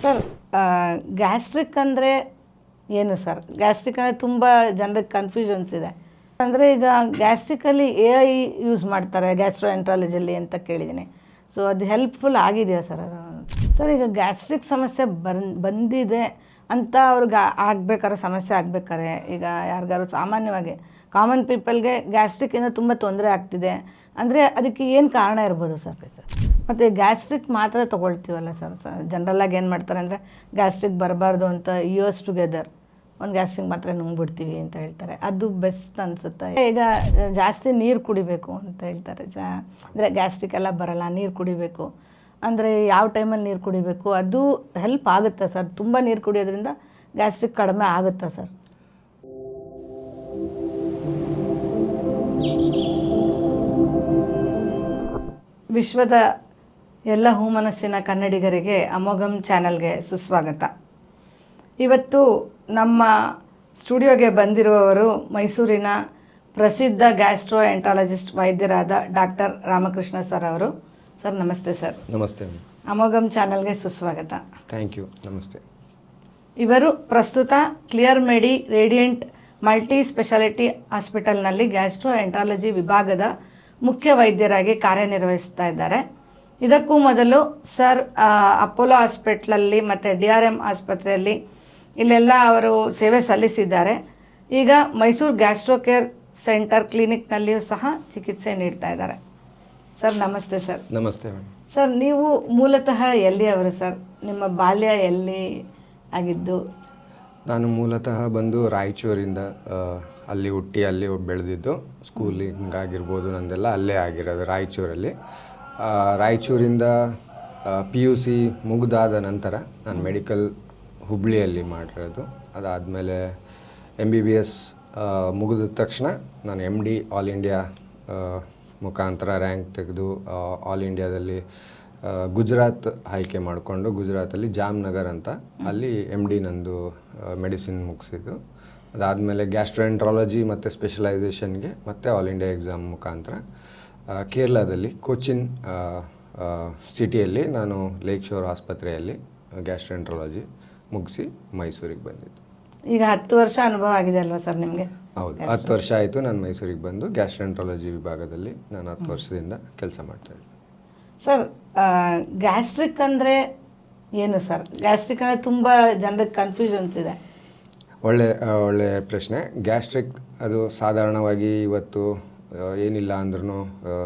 Sir gastric ಅಂದರೆ ಏನು sir? Gastric ಅಂದರೆ ತುಂಬ ಜನರಿಗೆ ಕನ್ಫ್ಯೂಷನ್ಸ್ ಇದೆ. ಅಂದರೆ ಈಗ ಗ್ಯಾಸ್ಟ್ರಿಕಲ್ಲಿ AI ಯೂಸ್ ಮಾಡ್ತಾರೆ ಗ್ಯಾಸ್ಟ್ರೋಎಂಟ್ರಾಲಜಿಯಲ್ಲಿ ಅಂತ ಕೇಳಿದ್ದೀನಿ. ಸೊ ಅದು ಹೆಲ್ಪ್ಫುಲ್ ಆಗಿದೆಯಾ ಸರ್ ಅದು? ಸರ್ ಈಗ ಗ್ಯಾಸ್ಟ್ರಿಕ್ ಸಮಸ್ಯೆ ಬಂದಿದೆ ಅಂತ ಅವ್ರಿಗೆ ಆಗ್ಬೇಕಾದ್ರೆ ಸಮಸ್ಯೆ ಆಗ್ಬೇಕಾದ್ರೆ ಈಗ ಯಾರಿಗಾರು ಸಾಮಾನ್ಯವಾಗಿ ಕಾಮನ್ ಪೀಪಲ್ಗೆ ಗ್ಯಾಸ್ಟ್ರಿಕ್ಕಿಂದ ತುಂಬ ತೊಂದರೆ ಆಗ್ತಿದೆ ಅಂದರೆ ಅದಕ್ಕೆ ಏನು ಕಾರಣ ಇರ್ಬೋದು ಸರ್? ಮತ್ತು ಗ್ಯಾಸ್ಟ್ರಿಕ್ ಮಾತ್ರ ತೊಗೊಳ್ತೀವಲ್ಲ ಸರ್, ಜನರಲ್ಲಾಗಿ ಏನು ಮಾಡ್ತಾರೆ ಅಂದರೆ ಗ್ಯಾಸ್ಟ್ರಿಕ್ ಬರಬಾರ್ದು ಅಂತ ಇಯರ್ಸ್ ಟುಗೆದರ್ ಒಂದು ಗ್ಯಾಸ್ಟ್ರಿಕ್ ಮಾತ್ರ ನುಂಗ್ಬಿಡ್ತೀವಿ ಅಂತ ಹೇಳ್ತಾರೆ. ಅದು ಬೆಸ್ಟ್ ಅನಿಸುತ್ತೆ. ಈಗ ಜಾಸ್ತಿ ನೀರು ಕುಡಿಬೇಕು ಅಂತ ಹೇಳ್ತಾರೆ. ಅಂದರೆ ಗ್ಯಾಸ್ಟ್ರಿಕ್ ಎಲ್ಲ ಬರಲ್ಲ, ನೀರು ಕುಡಿಬೇಕು ಅಂದರೆ ಯಾವ ಟೈಮಲ್ಲಿ ನೀರು ಕುಡಿಬೇಕು ಅದು ಹೆಲ್ಪ್ ಆಗುತ್ತಾ ಸರ್? ತುಂಬ ನೀರು ಕುಡಿಯೋದ್ರಿಂದ ಗ್ಯಾಸ್ಟ್ರಿಕ್ ಕಡಿಮೆ ಆಗುತ್ತಾ ಸರ್? ವಿಶ್ವದ ಎಲ್ಲ ಹೂಮನಸ್ಸಿನ ಕನ್ನಡಿಗರಿಗೆ ಅಮೋಘಂ ಚಾನಲ್ಗೆ ಸುಸ್ವಾಗತ. ಇವತ್ತು ನಮ್ಮ ಸ್ಟುಡಿಯೋಗೆ ಬಂದಿರುವವರು ಮೈಸೂರಿನ ಪ್ರಸಿದ್ಧ ಗ್ಯಾಸ್ಟ್ರೋಎಂಟ್ರಾಲಜಿಸ್ಟ್ ವೈದ್ಯರಾದ ಡಾಕ್ಟರ್ ರಾಮಕೃಷ್ಣ ಸರ್ ಅವರು. ಸರ್ ನಮಸ್ತೆ ಸರ್. ನಮಸ್ತೆ. ಅಮೋಘಂ ಚಾನಲ್ಗೆ ಸುಸ್ವಾಗತ. Thank you. ನಮಸ್ತೆ. ಇವರು ಪ್ರಸ್ತುತ Clear Medi Radiant multi specialty ಹಾಸ್ಪಿಟಲ್ನಲ್ಲಿ ಗ್ಯಾಸ್ಟ್ರೋಎಂಟ್ರಾಲಜಿ ವಿಭಾಗದ ಮುಖ್ಯ ವೈದ್ಯರಾಗಿ ಕಾರ್ಯನಿರ್ವಹಿಸ್ತಾ ಇದ್ದಾರೆ. ಇದಕ್ಕೂ ಮೊದಲು ಸರ್ ಅಪೋಲೋ ಹಾಸ್ಪಿಟ್ಲಲ್ಲಿ ಮತ್ತು DRM ಆಸ್ಪತ್ರೆಯಲ್ಲಿ ಇಲ್ಲೆಲ್ಲ ಅವರು ಸೇವೆ ಸಲ್ಲಿಸಿದ್ದಾರೆ. ಈಗ ಮೈಸೂರು ಗ್ಯಾಸ್ಟ್ರೋ ಕೇರ್ ಸೆಂಟರ್ ಕ್ಲಿನಿಕ್ನಲ್ಲಿಯೂ ಸಹ ಚಿಕಿತ್ಸೆ ನೀಡ್ತಾ ಇದ್ದಾರೆ. ಸರ್ ನಮಸ್ತೆ ಸರ್. ನಮಸ್ತೆ. ಸರ್ ನೀವು ಮೂಲತಃ ಎಲ್ಲಿಯವರು ಸರ್? ನಿಮ್ಮ ಬಾಲ್ಯ ಎಲ್ಲಿ ಆಗಿದ್ದು? ನಾನು ಮೂಲತಃ ಬಂದು ರಾಯಚೂರಿಂದ, ಅಲ್ಲಿ ಹುಟ್ಟಿ ಅಲ್ಲಿ ಬೆಳೆದಿದ್ದು. ಸ್ಕೂಲಿಂಗ್ ಆಗಿರ್ಬೋದು ನಂದೆಲ್ಲ ಅಲ್ಲೇ ಆಗಿರೋದು ರಾಯಚೂರಲ್ಲಿ. ರಾಯಚೂರಿಂದ PUC ಮುಗಿದಾದ ನಂತರ ನಾನು ಮೆಡಿಕಲ್ ಹುಬ್ಳಿಯಲ್ಲಿ ಮಾಡಿರೋದು. ಅದಾದಮೇಲೆ MBBS ಮುಗಿದ ತಕ್ಷಣ ನಾನು MD ಆಲ್ ಇಂಡಿಯಾ ಮುಖಾಂತರ ರ್ಯಾಂಕ್ ತೆಗೆದು ಆಲ್ ಇಂಡಿಯಾದಲ್ಲಿ ಗುಜರಾತ್ ಆಯ್ಕೆ ಮಾಡಿಕೊಂಡು ಗುಜರಾತಲ್ಲಿ ಜಾಮ್ನಗರ್ ಅಂತ ಅಲ್ಲಿ MD ನಂದು ಮೆಡಿಸಿನ್ ಮುಗಿಸಿದ್ದು. ಅದಾದಮೇಲೆ ಗ್ಯಾಸ್ಟ್ರೋಎಂಟ್ರಾಲಜಿ ಮತ್ತು ಸ್ಪೆಷಲೈಸೇಷನ್ಗೆ ಮತ್ತು ಆಲ್ ಇಂಡಿಯಾ ಎಕ್ಸಾಮ್ ಮುಖಾಂತರ ಕೇರಳದಲ್ಲಿ ಕೊಚ್ಚಿನ್ ಸಿಟಿಯಲ್ಲಿ ನಾನು ಲೇಕ್ ಶೋರ್ ಆಸ್ಪತ್ರೆಯಲ್ಲಿ ಗ್ಯಾಸ್ಟ್ರೋಎಂಟ್ರಾಲಜಿ ಮುಗಿಸಿ ಮೈಸೂರಿಗೆ ಬಂದಿದ್ದು. ಈಗ 10 ವರ್ಷ ಅನುಭವ ಆಗಿದೆ ಅಲ್ವಾ ಸರ್ ನಿಮಗೆ? ಹೌದು, 10 ವರ್ಷ ಆಯಿತು ನಾನು ಮೈಸೂರಿಗೆ ಬಂದು ಗ್ಯಾಸ್ಟ್ರೋಎಂಟ್ರಾಲಜಿ ವಿಭಾಗದಲ್ಲಿ ನಾನು 10 ವರ್ಷದಿಂದ ಕೆಲಸ ಮಾಡ್ತಾಯಿದ್ದೆ. ಸರ್ ಗ್ಯಾಸ್ಟ್ರಿಕ್ ಅಂದರೆ ಏನು ಸರ್? ಗ್ಯಾಸ್ಟ್ರಿಕ್ ಅಂದರೆ ತುಂಬ ಜನರಿಗೆ ಕನ್ಫ್ಯೂಷನ್ಸ್ ಇದೆ. ಒಳ್ಳೆ ಪ್ರಶ್ನೆ. ಗ್ಯಾಸ್ಟ್ರಿಕ್ ಅದು ಸಾಧಾರಣವಾಗಿ ಇವತ್ತು ಏನಿಲ್ಲ ಅಂದ್ರೂ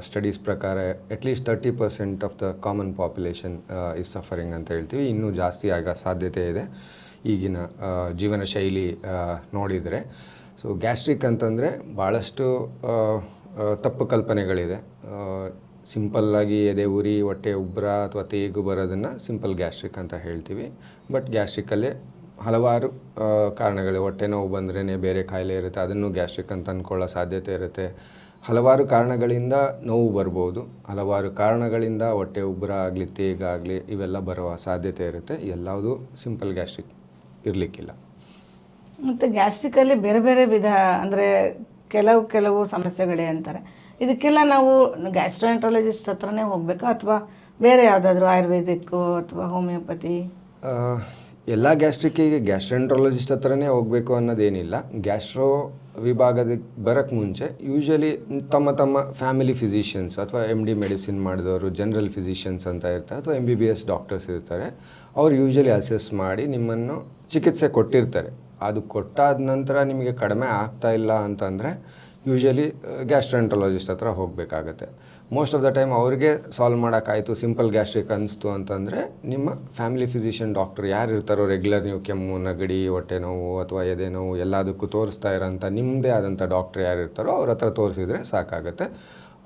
ಸ್ಟಡೀಸ್ ಪ್ರಕಾರ at least 30% of the common population is suffering ಅಂತ ಹೇಳ್ತೀವಿ. ಇನ್ನೂ ಜಾಸ್ತಿ ಆಗೋ ಸಾಧ್ಯತೆ ಇದೆ ಈಗಿನ ಜೀವನ ಶೈಲಿ ನೋಡಿದರೆ. ಸೊ ಗ್ಯಾಸ್ಟ್ರಿಕ್ ಅಂತಂದರೆ ಭಾಳಷ್ಟು ತಪ್ಪು ಕಲ್ಪನೆಗಳಿದೆ. ಸಿಂಪಲ್ಲಾಗಿ ಎದೆ ಉರಿ, ಹೊಟ್ಟೆ ಉಬ್ಬರ ಅಥವಾ ತೇಗು ಬರೋದನ್ನು ಸಿಂಪಲ್ ಗ್ಯಾಸ್ಟ್ರಿಕ್ ಅಂತ ಹೇಳ್ತೀವಿ. ಬಟ್ ಗ್ಯಾಸ್ಟ್ರಿಕ್ಕಲ್ಲೇ ಹಲವಾರು ಕಾರಣಗಳು. ಹೊಟ್ಟೆ ನೋವು ಬಂದ್ರೇ ಬೇರೆ ಕಾಯಿಲೆ ಇರುತ್ತೆ, ಅದನ್ನು ಗ್ಯಾಸ್ಟ್ರಿಕ್ ಅಂತ ಅಂದ್ಕೊಳ್ಳೋ ಸಾಧ್ಯತೆ ಇರುತ್ತೆ. ಹಲವಾರು ಕಾರಣಗಳಿಂದ ನೋವು ಬರ್ಬೋದು, ಹಲವಾರು ಕಾರಣಗಳಿಂದ ಹೊಟ್ಟೆ ಉಬ್ಬರ ಆಗಲಿ ತೇಗಾಗಲಿ ಇವೆಲ್ಲ ಬರುವ ಸಾಧ್ಯತೆ ಇರುತ್ತೆ. ಎಲ್ಲವುದು ಸಿಂಪಲ್ ಗ್ಯಾಸ್ಟ್ರಿಕ್ ಇರಲಿಕ್ಕಿಲ್ಲ. ಮತ್ತು ಗ್ಯಾಸ್ಟ್ರಿಕಲ್ಲಿ ಬೇರೆ ಬೇರೆ ವಿಧ ಅಂದರೆ ಕೆಲವು ಸಮಸ್ಯೆಗಳೇ ಅಂತಾರೆ. ಇದಕ್ಕೆಲ್ಲ ನಾವು ಗ್ಯಾಸ್ಟ್ರೋಎಂಟ್ರಾಲಜಿಸ್ಟ್ ಹತ್ರನೇ ಹೋಗಬೇಕಾ ಅಥವಾ ಬೇರೆ ಯಾವುದಾದ್ರೂ ಆಯುರ್ವೇದಿಕ್ಕು ಅಥವಾ ಹೋಮಿಯೋಪತಿ? ಎಲ್ಲ ಗ್ಯಾಸ್ಟ್ರಿಕ್ಕಿಗೆ ಗ್ಯಾಸ್ಟ್ರೋಎಂಟ್ರಾಲಜಿಸ್ಟ್ ಹತ್ರನೇ ಹೋಗಬೇಕು ಅನ್ನೋದೇನಿಲ್ಲ. ಗ್ಯಾಸ್ಟ್ರೋ ವಿಭಾಗದಕ್ಕೆ ಬರೋಕ್ಕೆ ಮುಂಚೆ ಯೂಶ್ವಲಿ ತಮ್ಮ ಫ್ಯಾಮಿಲಿ ಫಿಸಿಷಿಯನ್ಸ್ ಅಥವಾ MD ಮೆಡಿಸಿನ್ ಮಾಡಿದವರು, ಜನರಲ್ ಫಿಸಿಷಿಯನ್ಸ್ ಅಂತ ಇರ್ತಾರೆ, ಅಥವಾ MBBS ಡಾಕ್ಟರ್ಸ್ ಇರ್ತಾರೆ. ಅವ್ರು ಯೂಶ್ವಲಿ ಅಸೆಸ್ ಮಾಡಿ ನಿಮ್ಮನ್ನು ಚಿಕಿತ್ಸೆ ಕೊಟ್ಟಿರ್ತಾರೆ. ಅದು ಕೊಟ್ಟಾದ ನಂತರ ನಿಮಗೆ ಕಡಿಮೆ ಆಗ್ತಾ ಇಲ್ಲ ಅಂತಂದರೆ ಯೂಶ್ವಲಿ ಗ್ಯಾಸ್ಟ್ರೋಎಂಟ್ರಾಲಜಿಸ್ಟ್ ಹತ್ರ ಹೋಗಬೇಕಾಗತ್ತೆ. ಮೋಸ್ಟ್ ಆಫ್ ದ ಟೈಮ್ ಅವ್ರಿಗೆ ಸಾಲ್ವ್ ಮಾಡೋಕ್ಕಾಯಿತು, ಸಿಂಪಲ್ ಗ್ಯಾಸ್ಟ್ರಿಕ್ ಅನಿಸ್ತು ಅಂತಂದರೆ ನಿಮ್ಮ ಫ್ಯಾಮಿಲಿ ಫಿಸಿಷಿಯನ್ ಡಾಕ್ಟರ್ ಯಾರು ಇರ್ತಾರೋ, ರೆಗ್ಯುಲರ್ ನೀವು ಕೆಮ್ಮು, ನೆಗಡಿ, ಹೊಟ್ಟೆ ನೋವು ಅಥವಾ ಎದೆ ನೋವು ಎಲ್ಲದಕ್ಕೂ ತೋರಿಸ್ತಾ ಇರೋಂಥ ನಿಮ್ಮದೇ ಆದಂಥ ಡಾಕ್ಟ್ರ್ ಯಾರು ಇರ್ತಾರೋ ಅವ್ರ ಹತ್ರ ತೋರಿಸಿದ್ರೆ ಸಾಕಾಗುತ್ತೆ.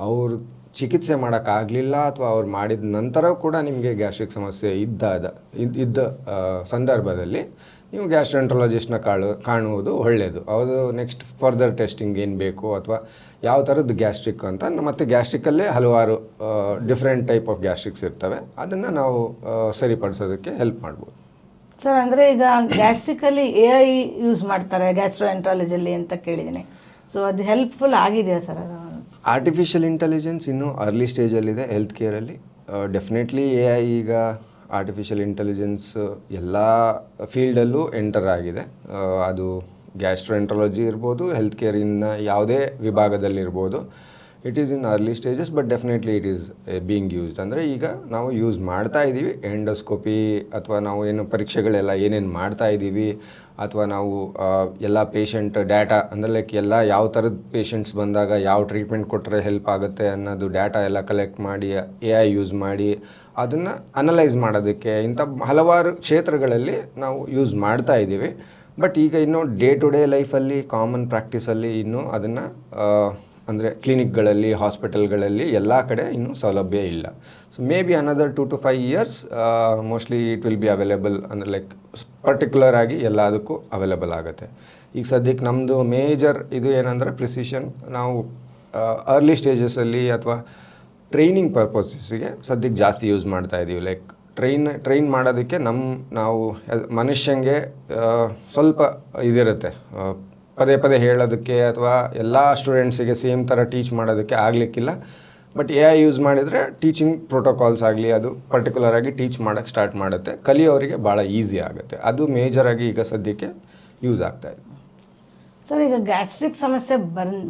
ಅವರು ಚಿಕಿತ್ಸೆ ಮಾಡೋಕ್ಕಾಗಲಿಲ್ಲ ಅಥವಾ ಅವ್ರು ಮಾಡಿದ ನಂತರ ಕೂಡ ನಿಮಗೆ ಗ್ಯಾಸ್ಟ್ರಿಕ್ ಸಮಸ್ಯೆ ಇದ್ದ ಸಂದರ್ಭದಲ್ಲಿ ನೀವು ಗ್ಯಾಸ್ಟ್ರೋಎಂಟ್ರಾಲಜಿಸ್ಟ್ನ ಕಾಣುವುದು ಒಳ್ಳೆಯದು. ಅದು ನೆಕ್ಸ್ಟ್ ಫರ್ದರ್ ಟೆಸ್ಟಿಂಗ್ ಏನು ಬೇಕು ಅಥವಾ ಯಾವ ಥರದ್ದು ಗ್ಯಾಸ್ಟ್ರಿಕ್ ಅಂತ. ಮತ್ತು ಗ್ಯಾಸ್ಟ್ರಿಕ್ಕಲ್ಲೇ ಹಲವಾರು ಡಿಫ್ರೆಂಟ್ ಟೈಪ್ ಆಫ್ ಗ್ಯಾಸ್ಟ್ರಿಕ್ಸ್ ಇರ್ತವೆ, ಅದನ್ನು ನಾವು ಸರಿಪಡಿಸೋದಕ್ಕೆ ಹೆಲ್ಪ್ ಮಾಡ್ಬೋದು. ಸರ್ ಅಂದರೆ ಈಗ ಗ್ಯಾಸ್ಟ್ರಿಕಲ್ಲಿ AI ಯೂಸ್ ಮಾಡ್ತಾರೆ ಗ್ಯಾಸ್ಟ್ರೋಎಂಟ್ರಾಲಜಿಯಲ್ಲಿ ಅಂತ ಕೇಳಿದ್ದೀನಿ. ಸೊ ಅದು ಹೆಲ್ಪ್ಫುಲ್ ಆಗಿದೆಯಾ ಸರ್ ಅದು? ಆರ್ಟಿಫಿಷಿಯಲ್ ಇಂಟೆಲಿಜೆನ್ಸ್ ಇನ್ನೂ ಅರ್ಲಿ ಸ್ಟೇಜಲ್ಲಿದೆ ಹೆಲ್ತ್ ಕೇರಲ್ಲಿ. ಡೆಫಿನೆಟ್ಲಿ AI ಈಗ ಆರ್ಟಿಫಿಷಿಯಲ್ ಇಂಟೆಲಿಜೆನ್ಸ್ ಎಲ್ಲ ಫೀಲ್ಡಲ್ಲೂ ಎಂಟರ್ ಆಗಿದೆ. ಅದು ಗ್ಯಾಸ್ಟ್ರೋಎಂಟ್ರಾಲಜಿ ಇರ್ಬೋದು, ಹೆಲ್ತ್ ಕೇರಿನ ಯಾವುದೇ ವಿಭಾಗದಲ್ಲಿರ್ಬೋದು. It is in early stages, but definitely it is being used. ಅಂದರೆ ಈಗ ನಾವು ಯೂಸ್ ಮಾಡ್ತಾ ಇದ್ದೀವಿ ಎಂಡೋಸ್ಕೋಪಿ, ಅಥವಾ ನಾವು ಏನು ಪರೀಕ್ಷೆಗಳೆಲ್ಲ ಏನೇನು ಮಾಡ್ತಾ ಇದ್ದೀವಿ, ಅಥವಾ ನಾವು ಎಲ್ಲ ಪೇಷಂಟ್ ಡೇಟಾ ಅಂದರೆ ಲೈಕ್ ಎಲ್ಲ ಯಾವ ಥರದ ಪೇಷಂಟ್ಸ್ ಬಂದಾಗ ಯಾವ ಟ್ರೀಟ್ಮೆಂಟ್ ಕೊಟ್ಟರೆ ಹೆಲ್ಪ್ ಆಗುತ್ತೆ ಅನ್ನೋದು ಡೇಟಾ ಎಲ್ಲ ಕಲೆಕ್ಟ್ ಮಾಡಿ AI ಯೂಸ್ ಮಾಡಿ ಅದನ್ನು ಅನಲೈಸ್ ಮಾಡೋದಕ್ಕೆ ಇಂಥ ಹಲವಾರು ಕ್ಷೇತ್ರಗಳಲ್ಲಿ ನಾವು ಯೂಸ್ ಮಾಡ್ತಾ ಇದ್ದೀವಿ. ಬಟ್ ಈಗ ಇನ್ನೂ ಡೇ ಟು ಡೇ ಲೈಫಲ್ಲಿ ಕಾಮನ್ ಪ್ರಾಕ್ಟೀಸಲ್ಲಿ ಇನ್ನೂ ಅದನ್ನು ಅಂದರೆ ಕ್ಲಿನಿಕ್ಗಳಲ್ಲಿ, ಹಾಸ್ಪಿಟಲ್ಗಳಲ್ಲಿ ಎಲ್ಲ ಕಡೆ ಇನ್ನೂ ಸೌಲಭ್ಯ ಇಲ್ಲ. So may be another 2 to 5 years mostly it will be available. ಅಂದರೆ ಲೈಕ್ ಪರ್ಟಿಕ್ಯುಲರ್ ಆಗಿ ಎಲ್ಲದಕ್ಕೂ ಅವೈಲೇಬಲ್ ಆಗುತ್ತೆ. ಈಗ ಸದ್ಯಕ್ಕೆ ನಮ್ಮದು ಮೇಜರ್ ಇದು ಏನಂದರೆ ಪ್ರಿಸಿಷನ್. ನಾವು ಅರ್ಲಿ ಸ್ಟೇಜಸಲ್ಲಿ ಅಥವಾ ಟ್ರೈನಿಂಗ್ ಪರ್ಪಸಸ್ಸಿಗೆ ಸದ್ಯಕ್ಕೆ ಜಾಸ್ತಿ ಯೂಸ್ ಮಾಡ್ತಾ ಇದ್ದೀವಿ. ಲೈಕ್ ಟ್ರೈನ್ ಮಾಡೋದಕ್ಕೆ ನಾವು ಮನುಷ್ಯಂಗೆ ಸ್ವಲ್ಪ ಇದಿರುತ್ತೆ, ಪದೇ ಪದೇ ಹೇಳೋದಕ್ಕೆ ಅಥವಾ ಎಲ್ಲ ಸ್ಟೂಡೆಂಟ್ಸಿಗೆ ಸೇಮ್ ಥರ ಟೀಚ್ ಮಾಡೋದಕ್ಕೆ ಆಗಲಿಕ್ಕಿಲ್ಲ. ಬಟ್ AI ಯೂಸ್ ಮಾಡಿದರೆ ಟೀಚಿಂಗ್ ಪ್ರೋಟೋಕಾಲ್ಸ್ ಆಗಲಿ ಅದು ಪರ್ಟಿಕ್ಯುಲರ್ ಆಗಿ ಟೀಚ್ ಮಾಡೋಕ್ಕೆ ಸ್ಟಾರ್ಟ್ ಮಾಡುತ್ತೆ, ಕಲಿಯೋರಿಗೆ ಭಾಳ ಈಸಿ ಆಗುತ್ತೆ. ಅದು ಮೇಜರಾಗಿ ಈಗ ಸದ್ಯಕ್ಕೆ ಯೂಸ್ ಆಗ್ತಾಯಿದೆ. ಸರ್, ಈಗ ಗ್ಯಾಸ್ಟ್ರಿಕ್ ಸಮಸ್ಯೆ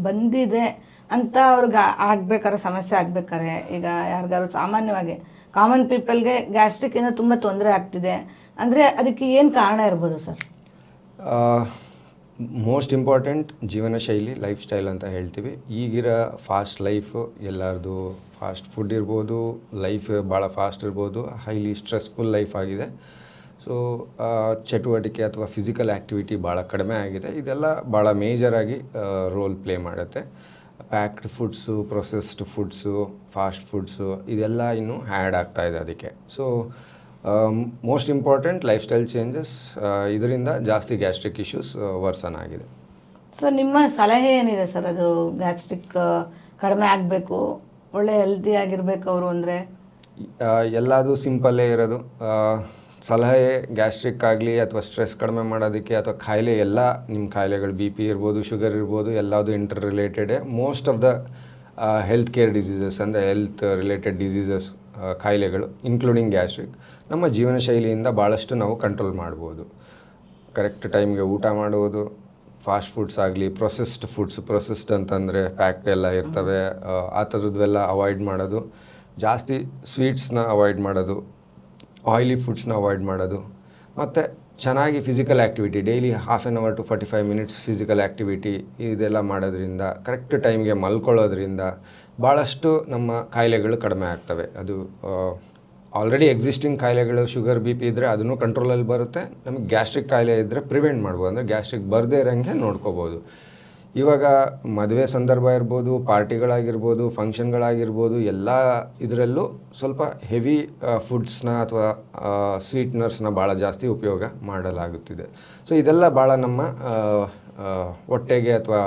ಬಂದಿದೆ ಅಂತ ಅವ್ರಿಗೆ ಆಗ್ಬೇಕಾದ್ರೆ, ಸಮಸ್ಯೆ ಆಗ್ಬೇಕಾದ್ರೆ, ಈಗ ಯಾರಿಗಾದ್ರು ಸಾಮಾನ್ಯವಾಗಿ ಕಾಮನ್ ಪೀಪಲ್ಗೆ ಗ್ಯಾಸ್ಟ್ರಿಕ್ಕಿಂದ ತುಂಬ ತೊಂದರೆ ಆಗ್ತಿದೆ ಅಂದರೆ ಅದಕ್ಕೆ ಏನು ಕಾರಣ ಇರ್ಬೋದು ಸರ್? ಮೋಸ್ಟ್ ಇಂಪಾರ್ಟೆಂಟ್ ಜೀವನ ಶೈಲಿ, ಲೈಫ್ ಸ್ಟೈಲ್ ಅಂತ ಹೇಳ್ತೀವಿ. ಈಗಿರೋ ಫಾಸ್ಟ್ ಲೈಫು, ಎಲ್ಲರದು ಫಾಸ್ಟ್ ಫುಡ್ ಇರ್ಬೋದು, ಲೈಫ್ ಭಾಳ ಫಾಸ್ಟ್ ಇರ್ಬೋದು, ಹೈಲಿ ಸ್ಟ್ರೆಸ್ಫುಲ್ ಲೈಫ್ ಆಗಿದೆ. ಸೊ ಚಟುವಟಿಕೆ ಅಥವಾ ಫಿಸಿಕಲ್ ಆ್ಯಕ್ಟಿವಿಟಿ ಭಾಳ ಕಡಿಮೆ ಆಗಿದೆ. ಇದೆಲ್ಲ ಭಾಳ ಮೇಜರಾಗಿ ರೋಲ್ ಪ್ಲೇ ಮಾಡುತ್ತೆ. Packed foods, processed foods, fast foods ಇದೆಲ್ಲ ಇನ್ನೂ ಆ್ಯಡ್ ಆಗ್ತಾಯಿದೆ ಅದಕ್ಕೆ. So most important life style changes, ಇದರಿಂದ ಜಾಸ್ತಿ ಗ್ಯಾಸ್ಟ್ರಿಕ್ ಇಶ್ಯೂಸ್ ವರ್ಸನ್ ಆಗಿದೆ. ಸೊ ನಿಮ್ಮ ಸಲಹೆ ಏನಿದೆ ಸರ್? ಅದು ಗ್ಯಾಸ್ಟ್ರಿಕ್ ಕಡಿಮೆ ಆಗಬೇಕು, ಒಳ್ಳೆ ಹೆಲ್ದಿ ಆಗಿರಬೇಕು ಅವರು ಅಂದರೆ? ಎಲ್ಲದು ಸಿಂಪಲ್ಲೇ ಇರೋದು. ಸಲಹೆ ಗ್ಯಾಸ್ಟ್ರಿಕ್ ಆಗಲಿ ಅಥವಾ ಸ್ಟ್ರೆಸ್ ಕಡಿಮೆ ಮಾಡೋದಕ್ಕೆ ಅಥವಾ ಕಾಯಿಲೆ, ಎಲ್ಲ ನಿಮ್ಮ ಕಾಯಿಲೆಗಳು BP ಇರ್ಬೋದು, ಶುಗರ್ ಇರ್ಬೋದು, ಎಲ್ಲದು ಇಂಟರ್ ರಿಲೇಟೆಡೇ. Most of the health care diseases ಅಂದರೆ ಹೆಲ್ತ್ ರಿಲೇಟೆಡ್ ಡಿಸೀಸಸ್, ಕಾಯಿಲೆಗಳು ಇನ್ಕ್ಲೂಡಿಂಗ್ ಗ್ಯಾಸ್ಟ್ರಿಕ್, ನಮ್ಮ ಜೀವನ ಶೈಲಿಯಿಂದ ಭಾಳಷ್ಟು ನಾವು ಕಂಟ್ರೋಲ್ ಮಾಡ್ಬೋದು. ಕರೆಕ್ಟ್ ಟೈಮ್ಗೆ ಊಟ ಮಾಡುವುದು, ಫಾಸ್ಟ್ ಫುಡ್ಸ್ ಆಗಲಿ, ಪ್ರೊಸೆಸ್ಡ್ ಅಂತಂದರೆ ಪ್ಯಾಕ್ಡ್ ಎಲ್ಲ ಇರ್ತವೆ, ಆ ಥರದ್ದೆಲ್ಲ ಅವಾಯ್ಡ್ ಮಾಡೋದು, ಜಾಸ್ತಿ ಸ್ವೀಟ್ಸ್ನ ಅವಾಯ್ಡ್ ಮಾಡೋದು, ಆಯಿಲಿ ಫುಡ್ಸ್ನ ಅವಾಯ್ಡ್ ಮಾಡೋದು, ಮತ್ತು ಚೆನ್ನಾಗಿ physical activity daily 1/2 hour to 45 minutes physical activity ಇದೆಲ್ಲ ಮಾಡೋದ್ರಿಂದ, ಕರೆಕ್ಟ್ ಟೈಮ್ಗೆ ಮಲ್ಕೊಳ್ಳೋದ್ರಿಂದ ಭಾಳಷ್ಟು ನಮ್ಮ ಕಾಯಿಲೆಗಳು ಕಡಿಮೆ ಆಗ್ತವೆ. ಅದು ಆಲ್ರೆಡಿ ಎಕ್ಸಿಸ್ಟಿಂಗ್ ಕಾಯಿಲೆಗಳು, ಶುಗರ್ BP ಇದ್ದರೆ ಅದನ್ನು ಕಂಟ್ರೋಲಲ್ಲಿ ಬರುತ್ತೆ. ನಮಗೆ ಗ್ಯಾಸ್ಟ್ರಿಕ್ ಕಾಯಿಲೆ ಇದ್ದರೆ ಪ್ರಿವೆಂಟ್ ಮಾಡ್ಬೋದು, ಅಂದರೆ ಗ್ಯಾಸ್ಟ್ರಿಕ್ ಬರದೇ ಇರೋಂಗೆ ನೋಡ್ಕೋಬೋದು. ಇವಾಗ ಮದುವೆ ಸಂದರ್ಭ ಇರ್ಬೋದು, ಪಾರ್ಟಿಗಳಾಗಿರ್ಬೋದು, ಫಂಕ್ಷನ್ಗಳಾಗಿರ್ಬೋದು, ಎಲ್ಲ ಇದರಲ್ಲೂ ಸ್ವಲ್ಪ ಹೆವಿ ಫುಡ್ಸ್ನ ಅಥವಾ ಸ್ವೀಟ್ನರ್ಸ್ನ ಭಾಳ ಜಾಸ್ತಿ ಉಪಯೋಗ ಮಾಡಲಾಗುತ್ತಿದೆ. ಸೊ ಇದೆಲ್ಲ ಭಾಳ ನಮ್ಮ ಹೊಟ್ಟೆಗೆ ಅಥವಾ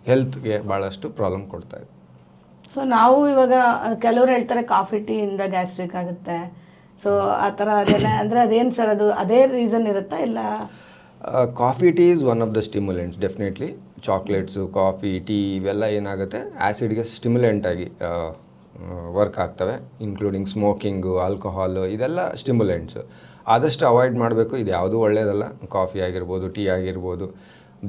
ಹೆಲ್ತ್ಗೆ ಭಾಳಷ್ಟು ಪ್ರಾಬ್ಲಮ್ ಕೊಡ್ತಾಯಿದೆ. ಸೊ ನಾವು ಇವಾಗ ಕೆಲವರು ಹೇಳ್ತಾರೆ ಕಾಫಿ ಟೀಯಿಂದ ಗ್ಯಾಸ್ಟ್ರಿಕ್ ಆಗುತ್ತೆ, ಸೊ ಆ ಥರ ಅದೆಲ್ಲ ಅಂದರೆ ಅದೇನು ಸರ್? ಅದು ಅದೇ ರೀಸನ್ ಇರುತ್ತಾ ಇಲ್ಲ? Coffee tea is one of the stimulants. Definitely chocolates, coffee, tea ಇವೆಲ್ಲ ಏನಾಗುತ್ತೆ ಆ್ಯಸಿಡ್ಗೆ ಸ್ಟಿಮ್ಯುಲೆಂಟಾಗಿ ವರ್ಕ್ ಆಗ್ತವೆ. ಇನ್ಕ್ಲೂಡಿಂಗ್ ಸ್ಮೋಕಿಂಗು, ಆಲ್ಕೋಹಾಲು, ಇದೆಲ್ಲ ಸ್ಟಿಮ್ಯುಲೆಂಟ್ಸು. ಆದಷ್ಟು ಅವಾಯ್ಡ್ ಮಾಡಬೇಕು. ಇದು ಯಾವುದೂ ಒಳ್ಳೆಯದಲ್ಲ. ಕಾಫಿ ಆಗಿರ್ಬೋದು, ಟೀ ಆಗಿರ್ಬೋದು.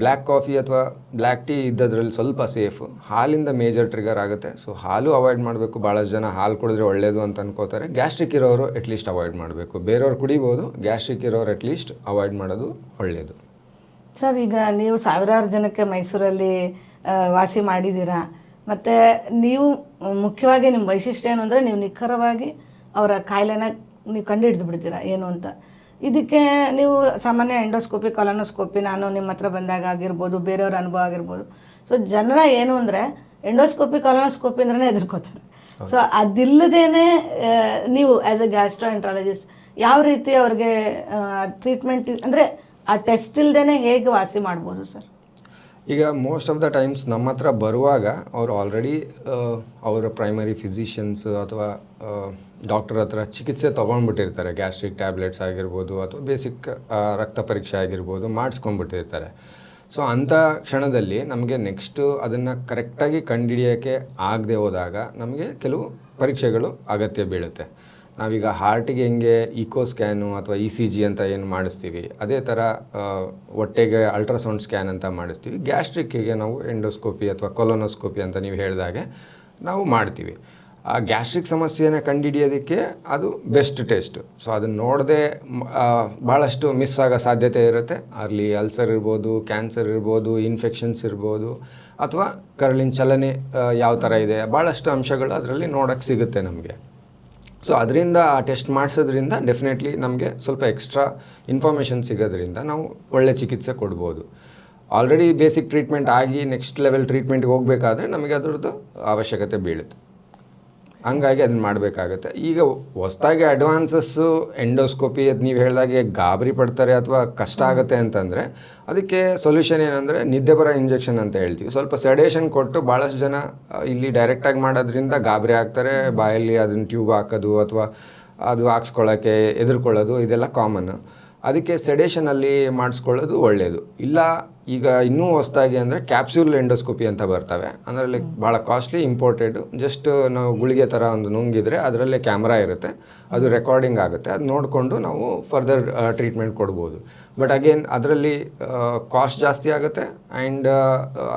ಬ್ಲ್ಯಾಕ್ ಕಾಫಿ ಅಥವಾ ಬ್ಲ್ಯಾಕ್ ಟೀ ಇದ್ದದ್ರಲ್ಲಿ ಸ್ವಲ್ಪ ಸೇಫು. ಹಾಲಿಂದ ಮೇಜರ್ ಟ್ರಿಗರ್ ಆಗುತ್ತೆ. ಸೊ ಹಾಲು ಅವಾಯ್ಡ್ ಮಾಡಬೇಕು. ಭಾಳಷ್ಟು ಜನ ಹಾಲು ಕುಡಿದ್ರೆ ಒಳ್ಳೆಯದು ಅಂತ ಅನ್ಕೋತಾರೆ. ಗ್ಯಾಸ್ಟ್ರಿಕ್ ಇರೋರು ಅಟ್ಲೀಸ್ಟ್ ಅವಾಯ್ಡ್ ಮಾಡಬೇಕು. ಬೇರೆಯವ್ರು ಕುಡಿಬೋದು, ಗ್ಯಾಸ್ಟ್ರಿಕ್ ಇರೋರು ಅಟ್ಲೀಸ್ಟ್ ಅವಾಯ್ಡ್ ಮಾಡೋದು ಒಳ್ಳೆಯದು. ಸರ್, ಈಗ ನೀವು ಸಾವಿರಾರು ಜನಕ್ಕೆ ಮೈಸೂರಲ್ಲಿ ವಾಸಿ ಮಾಡಿದ್ದೀರಾ, ಮತ್ತು ನೀವು ಮುಖ್ಯವಾಗಿ ನಿಮ್ಮ ವೈಶಿಷ್ಟ್ಯ ಏನು ಅಂದರೆ ನೀವು ನಿಖರವಾಗಿ ಅವರ ಕಾಯಿಲೆನ ನೀವು ಕಂಡುಹಿಡಿದು ಬಿಡ್ತೀರಾ ಏನು ಅಂತ. ಇದಕ್ಕೆ ನೀವು ಸಾಮಾನ್ಯ ಎಂಡೋಸ್ಕೋಪಿ, ಕೊಲೊನೋಸ್ಕೋಪಿ ನಾನು ನಿಮ್ಮ ಹತ್ರ ಬಂದಾಗ ಆಗಿರ್ಬೋದು, ಬೇರೆಯವ್ರ ಅನುಭವ ಆಗಿರ್ಬೋದು. ಸೊ ಜನರ ಏನು ಅಂದರೆ ಎಂಡೋಸ್ಕೋಪಿ, ಕೊಲೊನೋಸ್ಕೋಪಿ ಅಂದ್ರೆ ಹೆದರ್ಕೋತಾರೆ. ಸೊ ಅದಿಲ್ಲದೇ ನೀವು ಆ್ಯಸ್ ಎ ಗ್ಯಾಸ್ಟ್ರೋಎಂಟ್ರಾಲಜಿಸ್ಟ್ ಯಾವ ರೀತಿ ಅವ್ರಿಗೆ ಟ್ರೀಟ್ಮೆಂಟ್ ಅಂದರೆ ಆ ಟೆಸ್ಟ್ ಇಲ್ಲದೇ ಹೇಗೆ ವಾಸಿ ಮಾಡ್ಬೋದು ಸರ್? ಈಗ ಮೋಸ್ಟ್ ಆಫ್ ದ ಟೈಮ್ಸ್ ನಮ್ಮ ಹತ್ರ ಬರುವಾಗ ಅವರು ಆಲ್ರೆಡಿ ಅವರ ಪ್ರೈಮರಿ ಫಿಸಿಷಿಯನ್ಸ್ ಅಥವಾ ಡಾಕ್ಟರ್ ಹತ್ರ ಚಿಕಿತ್ಸೆ ತೊಗೊಂಡ್ಬಿಟ್ಟಿರ್ತಾರೆ. ಗ್ಯಾಸ್ಟ್ರಿಕ್ ಟ್ಯಾಬ್ಲೆಟ್ಸ್ ಆಗಿರ್ಬೋದು ಅಥವಾ ಬೇಸಿಕ್ ರಕ್ತ ಪರೀಕ್ಷೆ ಆಗಿರ್ಬೋದು ಮಾಡಿಸ್ಕೊಂಡ್ಬಿಟ್ಟಿರ್ತಾರೆ. ಸೊ ಅಂಥ ಕ್ಷಣದಲ್ಲಿ ನಮಗೆ ನೆಕ್ಸ್ಟು ಅದನ್ನು ಕರೆಕ್ಟಾಗಿ ಕಂಡುಹಿಡಿಯೋಕ್ಕೆ ಆಗದೆ ಹೋದಾಗ ನಮಗೆ ಕೆಲವು ಪರೀಕ್ಷೆಗಳು ಅಗತ್ಯ ಬೀಳುತ್ತೆ. ನಾವೀಗ ಹಾರ್ಟಿಗೆ ಹೆಂಗೆ ಇಕೋ ಸ್ಕ್ಯಾನು ಅಥವಾ ECG ಅಂತ ಏನು ಮಾಡಿಸ್ತೀವಿ, ಅದೇ ಥರ ಹೊಟ್ಟೆಗೆ ಅಲ್ಟ್ರಾಸೌಂಡ್ ಸ್ಕ್ಯಾನ್ ಅಂತ ಮಾಡಿಸ್ತೀವಿ. ಗ್ಯಾಸ್ಟ್ರಿಕ್ಕಿಗೆ ನಾವು ಎಂಡೋಸ್ಕೋಪಿ ಅಥವಾ ಕೊಲೊನೋಸ್ಕೋಪಿ ಅಂತ ನೀವು ಹೇಳಿದಾಗೆ ನಾವು ಮಾಡ್ತೀವಿ. ಆ ಗ್ಯಾಸ್ಟ್ರಿಕ್ ಸಮಸ್ಯೆನ ಕಂಡುಹಿಡಿಯೋದಕ್ಕೆ ಅದು ಬೆಸ್ಟ್ ಟೆಸ್ಟ್. ಸೊ ಅದನ್ನು ನೋಡದೆ ಭಾಳಷ್ಟು ಮಿಸ್ ಆಗೋ ಸಾಧ್ಯತೆ ಇರುತ್ತೆ. ಅಲ್ಲಿ ಅಲ್ಸರ್ ಇರ್ಬೋದು, ಕ್ಯಾನ್ಸರ್ ಇರ್ಬೋದು, ಇನ್ಫೆಕ್ಷನ್ಸ್ ಇರ್ಬೋದು, ಅಥವಾ ಕರುಳಿನ ಚಲನೆ ಯಾವ ಥರ ಇದೆ, ಭಾಳಷ್ಟು ಅಂಶಗಳು ಅದರಲ್ಲಿ ನೋಡೋಕ್ಕೆ ಸಿಗುತ್ತೆ ನಮಗೆ. ಸೊ ಅದರಿಂದ ಆ ಟೆಸ್ಟ್ ಮಾಡಿಸೋದ್ರಿಂದ ಡೆಫಿನೆಟ್ಲಿ ನಮಗೆ ಸ್ವಲ್ಪ ಎಕ್ಸ್ಟ್ರಾ ಇನ್ಫಾರ್ಮೇಷನ್ ಸಿಗೋದ್ರಿಂದ ನಾವು ಒಳ್ಳೆ ಚಿಕಿತ್ಸೆ ಕೊಡ್ಬೋದು. ಆಲ್ರೆಡಿ ಬೇಸಿಕ್ ಟ್ರೀಟ್ಮೆಂಟ್ ಆಗಿ ನೆಕ್ಸ್ಟ್ ಲೆವೆಲ್ ಟ್ರೀಟ್ಮೆಂಟ್ಗೆ ಹೋಗಬೇಕಾದ್ರೆ ನಮಗೆ ಅದರದ್ದು ಅವಶ್ಯಕತೆ ಬೀಳುತ್ತೆ. ಹಂಗಾಗಿ ಅದನ್ನ ಮಾಡಬೇಕಾಗತ್ತೆ. ಈಗ ಹೊಸದಾಗಿ ಅಡ್ವಾನ್ಸಸ್ಸು ಎಂಡೋಸ್ಕೋಪಿ ಅದು ನೀವು ಹೇಳಿದಾಗೆ ಗಾಬರಿ ಪಡ್ತಾರೆ ಅಥವಾ ಕಷ್ಟ ಆಗುತ್ತೆ ಅಂತಂದರೆ ಅದಕ್ಕೆ ಸೊಲ್ಯೂಷನ್ ಏನಂದರೆ ನಿದ್ದೆ ಬರೋ ಇಂಜೆಕ್ಷನ್ ಅಂತ ಹೇಳ್ತೀವಿ. ಸ್ವಲ್ಪ ಸೆಡೇಷನ್ ಕೊಟ್ಟು ಭಾಳಷ್ಟು ಜನ ಇಲ್ಲಿ ಡೈರೆಕ್ಟಾಗಿ ಮಾಡೋದ್ರಿಂದ ಗಾಬರಿ ಆಗ್ತಾರೆ. ಬಾಯಲ್ಲಿ ಅದನ್ನು ಟ್ಯೂಬ್ ಹಾಕೋದು ಅಥವಾ ಅದು ಹಾಕ್ಸ್ಕೊಳ್ಳೋಕ್ಕೆ ಎದುರ್ಕೊಳ್ಳೋದು ಇದೆಲ್ಲ ಕಾಮನ್. ಅದಕ್ಕೆ ಸೆಡೇಷನಲ್ಲಿ ಮಾಡಿಸ್ಕೊಳ್ಳೋದು ಒಳ್ಳೆಯದು. ಇಲ್ಲ ಈಗ ಇನ್ನೂ ಹೊಸದಾಗಿ ಅಂದರೆ ಕ್ಯಾಪ್ಸ್ಯೂಲ್ ಎಂಡೋಸ್ಕೋಪಿ ಅಂತ ಬರ್ತವೆ. ಅದರಲ್ಲಿ ಭಾಳ ಕಾಸ್ಟ್ಲಿ, ಇಂಪೋರ್ಟೆಡು. ಜಸ್ಟ್ ನಾವು ಗುಳಿಗೆ ಥರ ಒಂದು ನುಂಗಿದ್ರೆ ಅದರಲ್ಲೇ ಕ್ಯಾಮ್ರಾ ಇರುತ್ತೆ, ಅದು ರೆಕಾರ್ಡಿಂಗ್ ಆಗುತ್ತೆ. ಅದು ನೋಡಿಕೊಂಡು ನಾವು ಫರ್ದರ್ ಟ್ರೀಟ್ಮೆಂಟ್ ಕೊಡ್ಬೋದು. ಬಟ್ ಅಗೇನ್ ಅದರಲ್ಲಿ ಕಾಸ್ಟ್ ಜಾಸ್ತಿ ಆಗುತ್ತೆ ಆ್ಯಂಡ್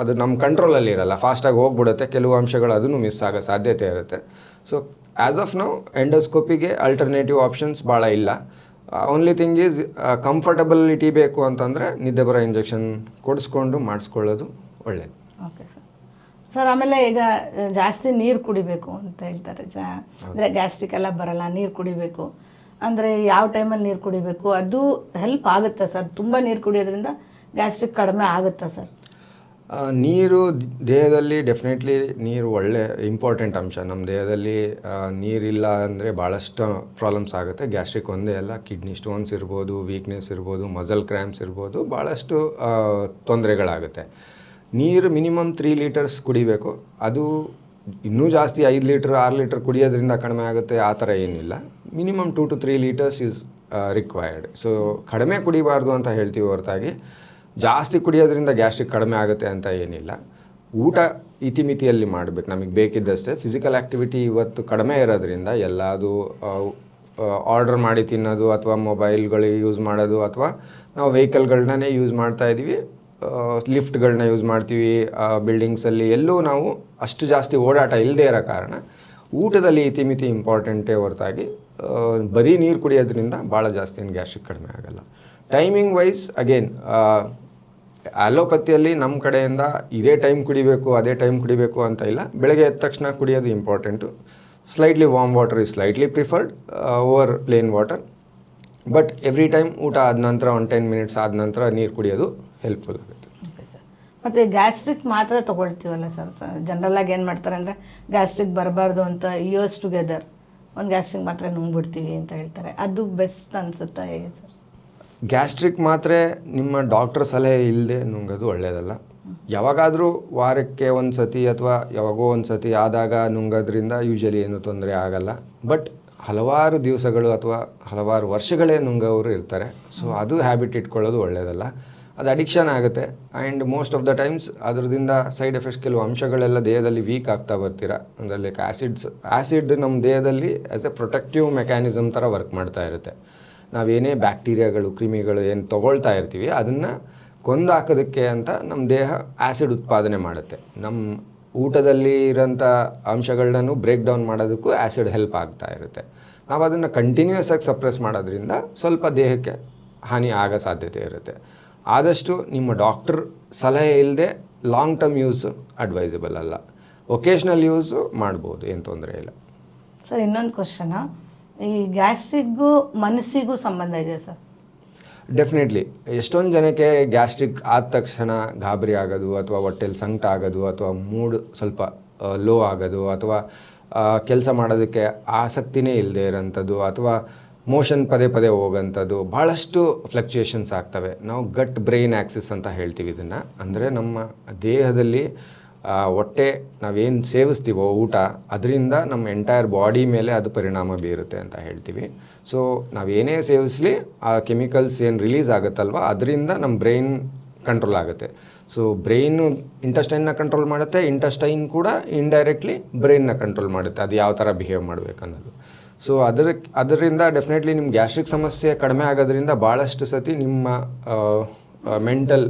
ಅದು ನಮ್ಮ ಕಂಟ್ರೋಲಲ್ಲಿ ಇರಲ್ಲ, ಫಾಸ್ಟಾಗಿ ಹೋಗ್ಬಿಡುತ್ತೆ. ಕೆಲವು ಅಂಶಗಳು ಅದನ್ನು ಮಿಸ್ ಆಗೋ ಸಾಧ್ಯತೆ ಇರುತ್ತೆ. ಸೊ ಆ್ಯಸ್ ಆಫ್ ನೌ ಎಂಡೋಸ್ಕೋಪಿಗೆ ಅಲ್ಟರ್ನೇಟಿವ್ ಆಪ್ಷನ್ಸ್ ಭಾಳ ಇಲ್ಲ. ಓನ್ಲಿ ಥಿಂಗ್ ಈಸ್ ಕಂಫರ್ಟಬಿಲಿಟಿ ಬೇಕು ಅಂತಂದರೆ ನಿದ್ದೆ ಬರೋ ಇಂಜೆಕ್ಷನ್ ಕೊಡಿಸ್ಕೊಂಡು ಮಾಡಿಸ್ಕೊಳ್ಳೋದು ಒಳ್ಳೆಯದು. ಓಕೆ ಸರ್, ಆಮೇಲೆ ಈಗ ಜಾಸ್ತಿ ನೀರು ಕುಡಿಬೇಕು ಅಂತ ಹೇಳ್ತಾರೆ. ಅಂದರೆ ಗ್ಯಾಸ್ಟ್ರಿಕ್ ಎಲ್ಲ ಬರಲ್ಲ, ನೀರು ಕುಡಿಬೇಕು ಅಂದರೆ ಯಾವ ಟೈಮಲ್ಲಿ ನೀರು ಕುಡಿಬೇಕು, ಅದು ಹೆಲ್ಪ್ ಆಗುತ್ತಾ ಸರ್? ತುಂಬ ನೀರು ಕುಡಿಯೋದ್ರಿಂದ ಗ್ಯಾಸ್ಟ್ರಿಕ್ ಕಡಿಮೆ ಆಗುತ್ತಾ ಸರ್? ನೀರು ದೇಹದಲ್ಲಿ ಡೆಫಿನೆಟ್ಲಿ ನೀರು ಒಳ್ಳೆ ಇಂಪಾರ್ಟೆಂಟ್ ಅಂಶ. ನಮ್ಮ ದೇಹದಲ್ಲಿ ನೀರಿಲ್ಲ ಅಂದರೆ ಭಾಳಷ್ಟು ಪ್ರಾಬ್ಲಮ್ಸ್ ಆಗುತ್ತೆ. ಗ್ಯಾಸ್ಟ್ರಿಕ್ ಒಂದೇ ಅಲ್ಲ, ಕಿಡ್ನಿ ಸ್ಟೋನ್ಸ್ ಇರ್ಬೋದು, ವೀಕ್ನೆಸ್ ಇರ್ಬೋದು, ಮಸಲ್ ಕ್ರ್ಯಾಂಪ್ಸ್ ಇರ್ಬೋದು, ಭಾಳಷ್ಟು ತೊಂದರೆಗಳಾಗುತ್ತೆ. ನೀರು ಮಿನಿಮಮ್ 3 ಲೀಟರ್ಸ್ ಕುಡಿಬೇಕು. ಅದು ಇನ್ನೂ ಜಾಸ್ತಿ 5 ಲೀಟ್ರ್ 6 ಲೀಟ್ರ್ ಕುಡಿಯೋದ್ರಿಂದ ಕಡಿಮೆ ಆಗುತ್ತೆ ಆ ಥರ ಏನಿಲ್ಲ. Minimum 2 to 3 litres is required. So ಕಡಿಮೆ ಕುಡಿಬಾರ್ದು ಅಂತ ಹೇಳ್ತೀವಿ ಹೊರತಾಗಿ ಜಾಸ್ತಿ ಕುಡಿಯೋದ್ರಿಂದ ಗ್ಯಾಸ್ಟ್ರಿಕ್ ಕಡಿಮೆ ಆಗುತ್ತೆ ಅಂತ ಏನಿಲ್ಲ. ಊಟ ಇತಿಮಿತಿಯಲ್ಲಿ ಮಾಡಬೇಕು, ನಮಗೆ ಬೇಕಿದ್ದಷ್ಟೇ. ಫಿಸಿಕಲ್ ಆ್ಯಕ್ಟಿವಿಟಿ ಇವತ್ತು ಕಡಿಮೆ ಇರೋದ್ರಿಂದ ಎಲ್ಲದು ಆರ್ಡರ್ ಮಾಡಿ ತಿನ್ನೋದು ಅಥವಾ ಮೊಬೈಲ್ಗಳು ಯೂಸ್ ಮಾಡೋದು ಅಥವಾ ನಾವು ವೆಹಿಕಲ್ಗಳನ್ನೇ ಯೂಸ್ ಮಾಡ್ತಾ ಇದ್ದೀವಿ, ಲಿಫ್ಟ್ಗಳನ್ನ ಯೂಸ್ ಮಾಡ್ತೀವಿ. ಬಿಲ್ಡಿಂಗ್ಸಲ್ಲಿ ಎಲ್ಲೂ ನಾವು ಅಷ್ಟು ಜಾಸ್ತಿ ಓಡಾಟ ಇಲ್ಲದೇ ಇರೋ ಕಾರಣ ಊಟದಲ್ಲಿ ಇತಿಮಿತಿ ಇಂಪಾರ್ಟೆಂಟೇ ಹೊರತಾಗಿ ಬರೀ ನೀರು ಕುಡಿಯೋದ್ರಿಂದ ಭಾಳ ಜಾಸ್ತಿ ಏನು ಗ್ಯಾಸ್ಟ್ರಿಕ್ ಕಡಿಮೆ ಆಗೋಲ್ಲ. ಟೈಮಿಂಗ್ ವೈಸ್ ಅಗೇನ್ ಅಲೋಪತಿಯಲ್ಲಿ ನಮ್ಮ ಕಡೆಯಿಂದ ಇದೇ ಟೈಮ್ ಕುಡಿಬೇಕು ಅದೇ ಟೈಮ್ ಕುಡಿಬೇಕು ಅಂತ ಇಲ್ಲ. ಬೆಳಗ್ಗೆ ಎದ್ದ ತಕ್ಷಣ ಕುಡಿಯೋದು important. Slightly warm water is slightly preferred over plane water. But every time ಊಟ ಆದ ನಂತರ ಒಂದು 10 ಮಿನಿಟ್ಸ್ ಆದ ನಂತರ ನೀರು ಕುಡಿಯೋದು ಹೆಲ್ಪ್ಫುಲ್ ಆಗುತ್ತೆ. ಓಕೆ ಸರ್, ಮತ್ತು ಗ್ಯಾಸ್ಟ್ರಿಕ್ ಮಾತ್ರ ತೊಗೊಳ್ತೀವಲ್ಲ ಸರ್, ಜನರಲ್ಲಾಗಿ ಏನು ಮಾಡ್ತಾರೆ ಅಂದರೆ ಗ್ಯಾಸ್ಟ್ರಿಕ್ ಬರಬಾರ್ದು ಅಂತ ಇಯರ್ಸ್ ಟುಗೆದರ್ ಒಂದು ಗ್ಯಾಸ್ಟ್ರಿಕ್ ಮಾತ್ರ ನುಂಗ್ಬಿಡ್ತೀವಿ ಅಂತ ಹೇಳ್ತಾರೆ. ಅದು ಬೆಸ್ಟ್ ಅನಿಸುತ್ತಾ ಹೇಗೆ ಸರ್? ಗ್ಯಾಸ್ಟ್ರಿಕ್ ಮಾತ್ರೆ ನಿಮ್ಮ ಡಾಕ್ಟರ್ ಸಲಹೆ ಇಲ್ಲದೆ ನುಂಗೋದು ಒಳ್ಳೆಯದಲ್ಲ. ಯಾವಾಗಾದರೂ ವಾರಕ್ಕೆ ಒಂದು ಸತಿ ಅಥವಾ ಯಾವಾಗೋ ಒಂದು ಸತಿ ಆದಾಗ ನುಂಗೋದ್ರಿಂದ ಯೂಶಲಿ ಏನೂ ತೊಂದರೆ ಆಗಲ್ಲ. ಬಟ್ ಹಲವಾರು ದಿವಸಗಳು ಅಥವಾ ಹಲವಾರು ವರ್ಷಗಳೇ ನುಂಗೋರು ಇರ್ತಾರೆ. ಸೊ ಅದು ಹ್ಯಾಬಿಟ್ ಇಟ್ಕೊಳ್ಳೋದು ಒಳ್ಳೆಯದಲ್ಲ. ಅದು ಅಡಿಕ್ಷನ್ ಆಗುತ್ತೆ and most of the times ಅದರಿಂದ ಸೈಡ್ ಎಫೆಕ್ಟ್ಸ್ ಕೆಲವು ಅಂಶಗಳೆಲ್ಲ ದೇಹದಲ್ಲಿ ವೀಕ್ ಆಗ್ತಾ ಬರ್ತೀರ. ಅಂದರೆ ಲೈಕ್ ಆ್ಯಸಿಡ್ ನಮ್ಮ ದೇಹದಲ್ಲಿ ಆ್ಯಸ್ ಎ ಪ್ರೊಟೆಕ್ಟಿವ್ ಮೆಕ್ಯಾನಿಸಮ್ ಥರ ವರ್ಕ್ ಮಾಡ್ತಾ ಇರುತ್ತೆ. ನಾವೇನೇ ಬ್ಯಾಕ್ಟೀರಿಯಾಗಳು ಕ್ರಿಮಿಗಳು ಏನು ತೊಗೊಳ್ತಾ ಇರ್ತೀವಿ ಅದನ್ನು ಕೊಂದಾಕೋದಕ್ಕೆ ಅಂತ ನಮ್ಮ ದೇಹ ಆ್ಯಸಿಡ್ ಉತ್ಪಾದನೆ ಮಾಡುತ್ತೆ. ನಮ್ಮ ಊಟದಲ್ಲಿ ಇರೋಂಥ ಅಂಶಗಳನ್ನೂ ಬ್ರೇಕ್ ಡೌನ್ ಮಾಡೋದಕ್ಕೂ ಆ್ಯಸಿಡ್ ಹೆಲ್ಪ್ ಆಗ್ತಾ ಇರುತ್ತೆ. ನಾವು ಅದನ್ನು ಕಂಟಿನ್ಯೂಸ್ ಆಗಿ ಸಪ್ರೆಸ್ ಮಾಡೋದ್ರಿಂದ ಸ್ವಲ್ಪ ದೇಹಕ್ಕೆ ಹಾನಿ ಆಗೋ ಸಾಧ್ಯತೆ ಇರುತ್ತೆ. ಆದಷ್ಟು ನಿಮ್ಮ ಡಾಕ್ಟರ್ ಸಲಹೆ ಇಲ್ಲದೆ ಲಾಂಗ್ ಟರ್ಮ್ ಯೂಸು ಅಡ್ವೈಸಬಲ್ ಅಲ್ಲ. ಒಕೇಶ್ನಲ್ ಯೂಸು ಮಾಡ್ಬೋದು, ಏನು ತೊಂದರೆ ಇಲ್ಲ. ಸರ್, ಇನ್ನೊಂದು ಕ್ವಶನು, ಈ ಗ್ಯಾಸ್ಟ್ರಿಕ್ಗೂ ಮನಸ್ಸಿಗೂ ಸಂಬಂಧ ಇದೆ ಸರ್? ಡೆಫಿನೆಟ್ಲಿ. ಎಷ್ಟೊಂದು ಜನಕ್ಕೆ ಗ್ಯಾಸ್ಟ್ರಿಕ್ ಆದ ತಕ್ಷಣ ಗಾಬರಿ ಆಗೋದು ಅಥವಾ ಹೊಟ್ಟೆಲಿ ಸಂಕಟ ಆಗೋದು ಅಥವಾ ಮೂಡ್ ಸ್ವಲ್ಪ ಲೋ ಆಗೋದು ಅಥವಾ ಕೆಲಸ ಮಾಡೋದಕ್ಕೆ ಆಸಕ್ತಿನೇ ಇಲ್ಲದೆ ಇರೋಂಥದ್ದು ಅಥವಾ ಮೋಷನ್ ಪದೇ ಪದೇ ಹೋಗೋಂಥದ್ದು, ಭಾಳಷ್ಟು ಫ್ಲಕ್ಚುಯೇಷನ್ಸ್ ಆಗ್ತವೆ. ನಾವು ಗಟ್ ಬ್ರೈನ್ ಆ್ಯಕ್ಸಿಸ್ ಅಂತ ಹೇಳ್ತೀವಿ ಇದನ್ನು. ಅಂದರೆ ನಮ್ಮ ದೇಹದಲ್ಲಿ ಹೊಟ್ಟೆ ನಾವೇನು ಸೇವಿಸ್ತೀವೋ ಊಟ, ಅದರಿಂದ ನಮ್ಮ ಎಂಟೈರ್ ಬಾಡಿ ಮೇಲೆ ಅದು ಪರಿಣಾಮ ಬೀರುತ್ತೆ ಅಂತ ಹೇಳ್ತೀವಿ. ಸೊ ನಾವೇನೇ ಸೇವಿಸಲಿ ಆ ಕೆಮಿಕಲ್ಸ್ ಏನು ರಿಲೀಸ್ ಆಗುತ್ತಲ್ವ ಅದರಿಂದ ನಮ್ಮ ಬ್ರೈನ್ ಕಂಟ್ರೋಲ್ ಆಗುತ್ತೆ. ಸೊ ಬ್ರೈನು ಇಂಟೆಸ್ಟೈನ್ನ ಕಂಟ್ರೋಲ್ ಮಾಡುತ್ತೆ, ಇಂಟೆಸ್ಟೈನ್ ಕೂಡ ಇಂಡೈರೆಕ್ಟ್ಲಿ ಬ್ರೈನ್ನ ಕಂಟ್ರೋಲ್ ಮಾಡುತ್ತೆ, ಅದು ಯಾವ ಥರ ಬಿಹೇವ್ ಮಾಡಬೇಕು ಅನ್ನೋದು. ಸೊ ಅದರಿಂದ ಡೆಫಿನೆಟ್ಲಿ ನಿಮ್ಮ ಗ್ಯಾಸ್ಟ್ರಿಕ್ ಸಮಸ್ಯೆ ಕಡಿಮೆ ಆಗೋದ್ರಿಂದ ಭಾಳಷ್ಟು ಸತಿ ನಿಮ್ಮ ಮೆಂಟಲ್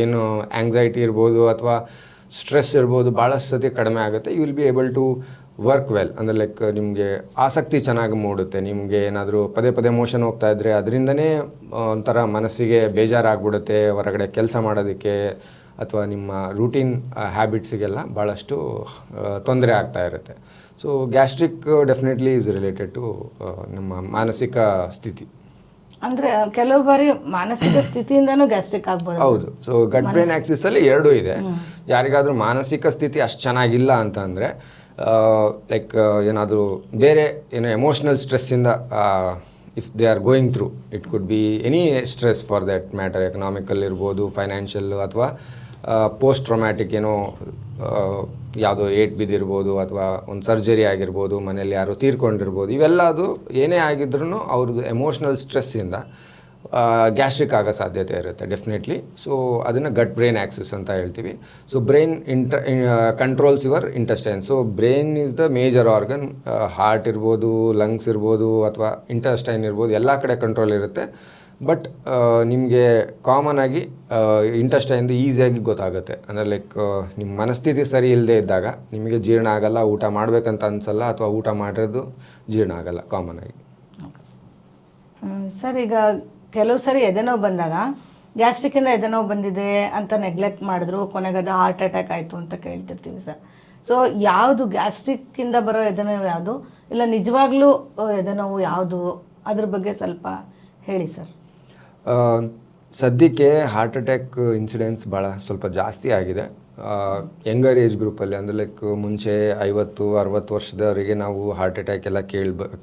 ಏನು ಆ್ಯಂಗ್ಸೈಟಿ ಇರ್ಬೋದು ಅಥವಾ ಸ್ಟ್ರೆಸ್ ಇರ್ಬೋದು ಭಾಳಷ್ಟು ಸತಿ ಕಡಿಮೆ ಆಗುತ್ತೆ. You will be able to work well, ಅಂದರೆ ಲೈಕ್ ನಿಮಗೆ ಆಸಕ್ತಿ ಚೆನ್ನಾಗಿ ಮೂಡುತ್ತೆ. ನಿಮಗೆ ಏನಾದರೂ ಪದೇ ಪದೇ ಮೋಷನ್ ಹೋಗ್ತಾ ಇದ್ದರೆ ಅದರಿಂದನೇ ಒಂಥರ ಮನಸ್ಸಿಗೆ ಬೇಜಾರಾಗ್ಬಿಡುತ್ತೆ ಹೊರಗಡೆ ಕೆಲಸ ಮಾಡೋದಕ್ಕೆ, ಅಥವಾ ನಿಮ್ಮ ರೂಟೀನ್ ಹ್ಯಾಬಿಟ್ಸಿಗೆಲ್ಲ ಭಾಳಷ್ಟು ತೊಂದರೆ ಆಗ್ತಾ ಇರುತ್ತೆ. So gastric definitely is related to ನಮ್ಮ ಮಾನಸಿಕ ಸ್ಥಿತಿ. ಅಂದರೆ ಕೆಲವು ಬಾರಿ ಮಾನಸಿಕ ಸ್ಥಿತಿಯಿಂದನೂ ಗ್ಯಾಸ್ಟ್ರಿಕ್ ಆಗ್ಬೋದು. ಹೌದು. ಸೊ ಗಟ್ ಬ್ರೈನ್ ಆಕ್ಸಿಸಲ್ಲಿ ಎರಡೂ ಇದೆ. ಯಾರಿಗಾದರೂ ಮಾನಸಿಕ ಸ್ಥಿತಿ ಅಷ್ಟು ಚೆನ್ನಾಗಿಲ್ಲ ಅಂತ ಅಂದರೆ ಲೈಕ್ ಏನಾದರೂ ಬೇರೆ ಏನೋ ಎಮೋಷ್ನಲ್ ಸ್ಟ್ರೆಸ್ಸಿಂದ if they are going through, it could be any stress for that matter, economical ಇರ್ಬೋದು, ಫೈನಾನ್ಷಿಯಲ್, ಅಥವಾ ಪೋಸ್ಟ್ ಟ್ರೊಮ್ಯಾಟಿಕ್ ಏನೋ ಯಾವುದೋ ಏಟ್ ಬಿದ್ದಿರ್ಬೋದು, ಅಥವಾ ಒಂದು ಸರ್ಜರಿ ಆಗಿರ್ಬೋದು, ಮನೇಲಿ ಯಾರೋ ತೀರ್ಕೊಂಡಿರ್ಬೋದು. ಇವೆಲ್ಲ ಅದು ಏನೇ ಆಗಿದ್ರೂ ಅವ್ರದ್ದು ಎಮೋಷ್ನಲ್ ಸ್ಟ್ರೆಸ್ಸಿಂದ ಗ್ಯಾಸ್ಟ್ರಿಕ್ ಆಗೋ ಸಾಧ್ಯತೆ ಇರುತ್ತೆ ಡೆಫಿನೆಟ್ಲಿ. ಸೊ ಅದನ್ನು ಗಟ್ ಬ್ರೈನ್ ಆಕ್ಸಿಸ್ ಅಂತ ಹೇಳ್ತೀವಿ. So brain controls your intestine. So brain is the major organ. Heart ಇರ್ಬೋದು, ಲಂಗ್ಸ್ ಇರ್ಬೋದು, ಅಥವಾ ಇಂಟೆಸ್ಟೈನ್ ಇರ್ಬೋದು, ಎಲ್ಲ ಕಡೆ ಕಂಟ್ರೋಲ್ ಇರುತ್ತೆ. ಬಟ್ ನಿಮಗೆ ಕಾಮನ್ ಆಗಿ ಇಂಟೆಸ್ಟೈನ್ದು ಈಸಿಯಾಗಿ ಗೊತ್ತಾಗುತ್ತೆ. ಅಂದರೆ ಲೈಕ್ ನಿಮ್ಮ ಮನಸ್ಥಿತಿ ಸರಿ ಇಲ್ಲದೆ ಇದ್ದಾಗ ನಿಮಗೆ ಜೀರ್ಣ ಆಗಲ್ಲ, ಊಟ ಮಾಡಬೇಕಂತ ಅನಿಸಲ್ಲ, ಅಥವಾ ಊಟ ಮಾಡಿರೋದು ಜೀರ್ಣ ಆಗಲ್ಲ ಕಾಮನ್ ಆಗಿ. ಸರ್, ಈಗ ಕೆಲವು ಸರಿ ಎದೆನೋವು ಬಂದಾಗ ಗ್ಯಾಸ್ಟ್ರಿಕ್ಕಿಂದ ಎದೆನೋವು ಬಂದಿದೆ ಅಂತ ನೆಗ್ಲೆಕ್ಟ್ ಮಾಡಿದ್ರು, ಕೊನೆಗೆ ಅದು ಹಾರ್ಟ್ ಅಟ್ಯಾಕ್ ಆಯಿತು ಅಂತ ಕೇಳ್ತಿರ್ತೀವಿ ಸರ್. ಸೊ ಯಾವುದು ಗ್ಯಾಸ್ಟ್ರಿಕ್ಕಿಂದ ಬರೋ ಎದೆನೋವು ಯಾವುದು, ಇಲ್ಲ ನಿಜವಾಗ್ಲೂ ಎದೆನೋವು ಯಾವುದು, ಅದ್ರ ಬಗ್ಗೆ ಸ್ವಲ್ಪ ಹೇಳಿ ಸರ್. ಸದ್ಯಕ್ಕೆ ಹಾರ್ಟ್ ಅಟ್ಯಾಕ್ ಇನ್ಸಿಡೆನ್ಸ್ ಸ್ವಲ್ಪ ಜಾಸ್ತಿ ಆಗಿದೆ ಯಂಗರ್ ಏಜ್ ಗ್ರೂಪಲ್ಲಿ. ಅಂದರೆ ಲೈಕ್ ಮುಂಚೆ 50-60 ವರ್ಷದವರಿಗೆ ನಾವು ಹಾರ್ಟ್ ಅಟ್ಯಾಕ್ ಎಲ್ಲ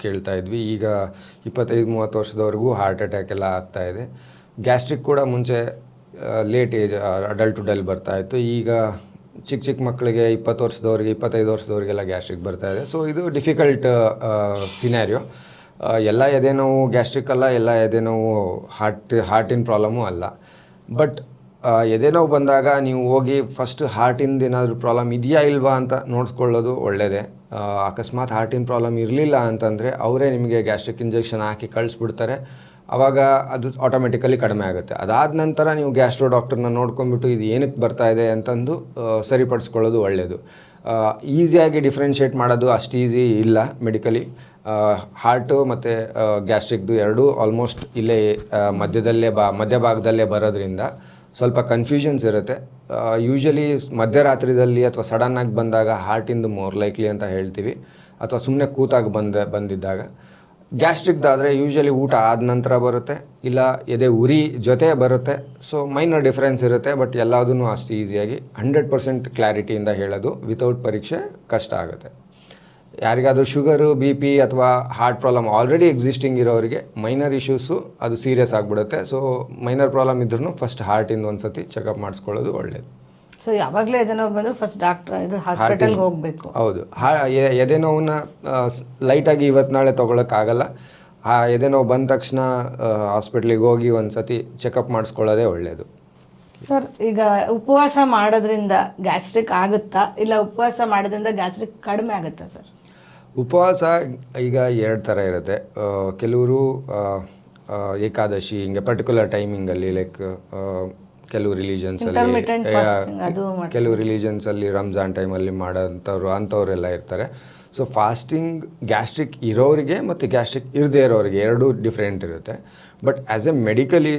ಕೇಳ್ತಾ ಇದ್ವಿ. ಈಗ 25-30 ವರ್ಷದವರೆಗೂ ಹಾರ್ಟ್ ಅಟ್ಯಾಕ್ ಎಲ್ಲ ಆಗ್ತಾಯಿದೆ. ಗ್ಯಾಸ್ಟ್ರಿಕ್ ಕೂಡ ಮುಂಚೆ ಲೇಟ್ ಏಜ್ ಅಡಲ್ಟುಡಲ್ಲಿ ಬರ್ತಾಯಿತ್ತು. ಈಗ ಚಿಕ್ಕ ಮಕ್ಕಳಿಗೆ 20 ವರ್ಷದವ್ರಿಗೆ, 25 ವರ್ಷದವ್ರಿಗೆಲ್ಲ ಗ್ಯಾಸ್ಟ್ರಿಕ್ ಬರ್ತಾಯಿದೆ. ಸೊ ಇದು ಡಿಫಿಕಲ್ಟ್ ಸಿನಾರಿಯೋ. ಎಲ್ಲ ಎದೆನೋವು ಗ್ಯಾಸ್ಟ್ರಿಕ್ ಅಲ್ಲ, ಎಲ್ಲ ಎದೆನೋವು ಹಾರ್ಟಿನ ಪ್ರಾಬ್ಲಮ್ಮು ಅಲ್ಲ. ಬಟ್ ಎದೆನೋವು ಬಂದಾಗ ನೀವು ಹೋಗಿ ಫಸ್ಟ್ ಹಾರ್ಟಿಂದ ಏನಾದರೂ ಪ್ರಾಬ್ಲಮ್ ಇದೆಯಾ ಇಲ್ವಾ ಅಂತ ನೋಡ್ಕೊಳ್ಳೋದು ಒಳ್ಳೆಯದೇ. ಅಕಸ್ಮಾತ್ ಹಾರ್ಟಿನ ಪ್ರಾಬ್ಲಮ್ ಇರಲಿಲ್ಲ ಅಂತಂದರೆ ಅವರೇ ನಿಮಗೆ ಗ್ಯಾಸ್ಟ್ರಿಕ್ ಇಂಜೆಕ್ಷನ್ ಹಾಕಿ ಕಳಿಸ್ಬಿಡ್ತಾರೆ. ಆವಾಗ ಅದು ಆಟೋಮೆಟಿಕಲಿ ಕಡಿಮೆ ಆಗುತ್ತೆ. ಅದಾದ ನಂತರ ನೀವು ಗ್ಯಾಸ್ಟ್ರೋ ಡಾಕ್ಟರ್ನ ನೋಡ್ಕೊಂಡ್ಬಿಟ್ಟು ಇದು ಏನಕ್ಕೆ ಬರ್ತಾ ಇದೆ ಅಂತಂದು ಸರಿಪಡಿಸ್ಕೊಳ್ಳೋದು ಒಳ್ಳೆಯದು. ಈಸಿಯಾಗಿ ಡಿಫ್ರೆನ್ಷಿಯೇಟ್ ಮಾಡೋದು ಅಷ್ಟು ಈಸಿ ಇಲ್ಲ ಮೆಡಿಕಲಿ. ಹಾರ್ಟು ಮತ್ತು ಗ್ಯಾಸ್ಟ್ರಿಕ್ದು ಎರಡೂ ಆಲ್ಮೋಸ್ಟ್ ಇಲ್ಲೇ ಮಧ್ಯಭಾಗದಲ್ಲೇ ಬರೋದ್ರಿಂದ ಸ್ವಲ್ಪ ಕನ್ಫ್ಯೂಷನ್ಸ್ ಇರುತ್ತೆ. ಯೂಶಲಿ ಮಧ್ಯರಾತ್ರಿದಲ್ಲಿ ಅಥವಾ ಸಡನ್ನಾಗಿ ಬಂದಾಗ ಹಾರ್ಟಿಂದು ಮೋರ್ ಲೈಕ್ಲಿ ಅಂತ ಹೇಳ್ತೀವಿ, ಅಥವಾ ಸುಮ್ಮನೆ ಕೂತಾಗ ಬಂದಿದ್ದಾಗ. ಗ್ಯಾಸ್ಟ್ರಿಕ್ದಾದರೆ ಯೂಶಲಿ ಊಟ ಆದ ನಂತರ ಬರುತ್ತೆ, ಇಲ್ಲ ಎದೆ ಉರಿ ಜೊತೆ ಬರುತ್ತೆ. ಸೊ ಮೈನರ್ ಡಿಫ್ರೆನ್ಸ್ ಇರುತ್ತೆ. ಬಟ್ ಎಲ್ಲದೂ ಅಷ್ಟು ಈಸಿಯಾಗಿ 100% ಕ್ಲಾರಿಟಿಯಿಂದ ಹೇಳೋದು ವಿತೌಟ್ ಪರೀಕ್ಷೆ ಕಷ್ಟ ಆಗುತ್ತೆ. ಯಾರಿಗಾದರೂ ಶುಗರು, BP ಅಥವಾ ಹಾರ್ಟ್ ಪ್ರಾಬ್ಲಮ್ ಆಲ್ರೆಡಿ ಎಕ್ಸಿಸ್ಟಿಂಗ್ ಇರೋರಿಗೆ ಮೈನರ್ ಇಶ್ಯೂಸು ಅದು ಸೀರಿಯಸ್ ಆಗಿಬಿಡುತ್ತೆ. ಸೊ ಮೈನರ್ ಪ್ರಾಬ್ಲಮ್ ಇದ್ರೂ ಫಸ್ಟ್ ಹಾರ್ಟಿಂದ ಒಂದು ಸತಿ ಚೆಕಪ್ ಮಾಡಿಸ್ಕೊಳ್ಳೋದು ಒಳ್ಳೆಯದು. ಸೊ ಯಾವಾಗಲೇ ಎದೆನೋವು ಬಂದರೂ ಫಸ್ಟ್ ಹಾಸ್ಪಿಟಲ್ಗೆ ಹೋಗಬೇಕು. ಹೌದು. ಎದೆನೋವನ್ನ ಲೈಟಾಗಿ ಇವತ್ತು ನಾಳೆ ತೊಗೊಳಕ್ಕಾಗಲ್ಲ. ಆ ಎದೆನೋವು ಬಂದ ತಕ್ಷಣ ಹಾಸ್ಪಿಟ್ಲಿಗೆ ಹೋಗಿ ಒಂದು ಸತಿ ಚೆಕಪ್ ಮಾಡಿಸ್ಕೊಳ್ಳೋದೇ ಒಳ್ಳೆಯದು. ಸರ್, ಈಗ ಉಪವಾಸ ಮಾಡೋದ್ರಿಂದ ಗ್ಯಾಸ್ಟ್ರಿಕ್ ಆಗುತ್ತಾ, ಇಲ್ಲ ಉಪವಾಸ ಮಾಡೋದ್ರಿಂದ ಗ್ಯಾಸ್ಟ್ರಿಕ್ ಕಡಿಮೆ ಆಗುತ್ತಾ ಸರ್? ಉಪವಾಸ ಈಗ 2 ಥರ ಇರುತ್ತೆ. ಕೆಲವರು ಏಕಾದಶಿ ಹಿಂಗೆ ಪರ್ಟಿಕ್ಯುಲರ್ ಟೈಮಿಂಗಲ್ಲಿ, ಲೈಕ್ ಕೆಲವು ರಿಲಿಜನ್ಸಲ್ಲಿ ರಂಜಾನ್ ಟೈಮಲ್ಲಿ ಅಂಥವರೆಲ್ಲ ಇರ್ತಾರೆ. ಸೊ ಫಾಸ್ಟಿಂಗ್ ಗ್ಯಾಸ್ಟ್ರಿಕ್ ಇರೋರಿಗೆ ಮತ್ತು ಗ್ಯಾಸ್ಟ್ರಿಕ್ ಇರದೇ ಇರೋರಿಗೆ ಎರಡೂ ಡಿಫ್ರೆಂಟ್ ಇರುತ್ತೆ. ಬಟ್ ಆ್ಯಸ್ ಎ ಮೆಡಿಕಲಿ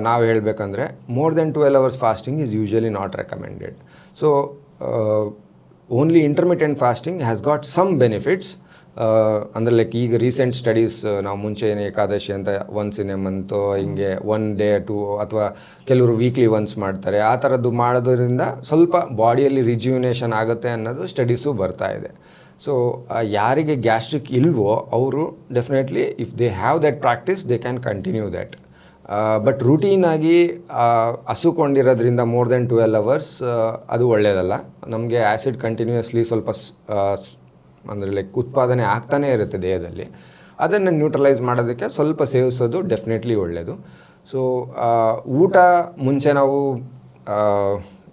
ನಾವು ಹೇಳಬೇಕಂದ್ರೆ more than 12 hours fasting is usually not recommended. So only intermittent fasting has got some benefits. ಅಂದರೆ ಲೈಕ್ ಈಗ ರೀಸೆಂಟ್ ಸ್ಟಡೀಸ್, ನಾವು ಮುಂಚೆ ಏನು ಏಕಾದಶಿ ಅಂತ ಒನ್ಸ್ ಇನ್ ಎ ಮಂತು ಹಿಂಗೆ 1 day 2 ಅಥವಾ ಕೆಲವರು ವೀಕ್ಲಿ ಒನ್ಸ್ ಮಾಡ್ತಾರೆ. ಆ ಥರದ್ದು ಮಾಡೋದ್ರಿಂದ ಸ್ವಲ್ಪ ಬಾಡಿಯಲ್ಲಿ ರಿಜ್ಯುವಿನೇಷನ್ ಆಗುತ್ತೆ ಅನ್ನೋದು ಸ್ಟಡೀಸು ಬರ್ತಾ ಇದೆ. ಸೊ ಯಾರಿಗೆ ಗ್ಯಾಸ್ಟ್ರಿಕ್ ಇಲ್ವೋ ಅವರು definitely if they have that practice they can continue that. But ರೂಟೀನಾಗಿ ಹಸುಕೊಂಡಿರೋದ್ರಿಂದ ಮೋರ್ ದೆನ್ 12 hours ಅದು ಒಳ್ಳೆಯದಲ್ಲ. ನಮಗೆ ಆ್ಯಸಿಡ್ ಕಂಟಿನ್ಯೂಯಸ್ಲಿ ಸ್ವಲ್ಪ ಅಂದರೆ ಲೈಕ್ ಉತ್ಪಾದನೆ ಆಗ್ತಾನೇ ಇರುತ್ತೆ ದೇಹದಲ್ಲಿ. ಅದನ್ನು ನ್ಯೂಟ್ರಲೈಸ್ ಮಾಡೋದಕ್ಕೆ ಸ್ವಲ್ಪ ಸೇವಿಸೋದು ಡೆಫಿನೆಟ್ಲಿ ಒಳ್ಳೆಯದು. ಸೊ ಊಟ ಮುಂಚೆ ನಾವು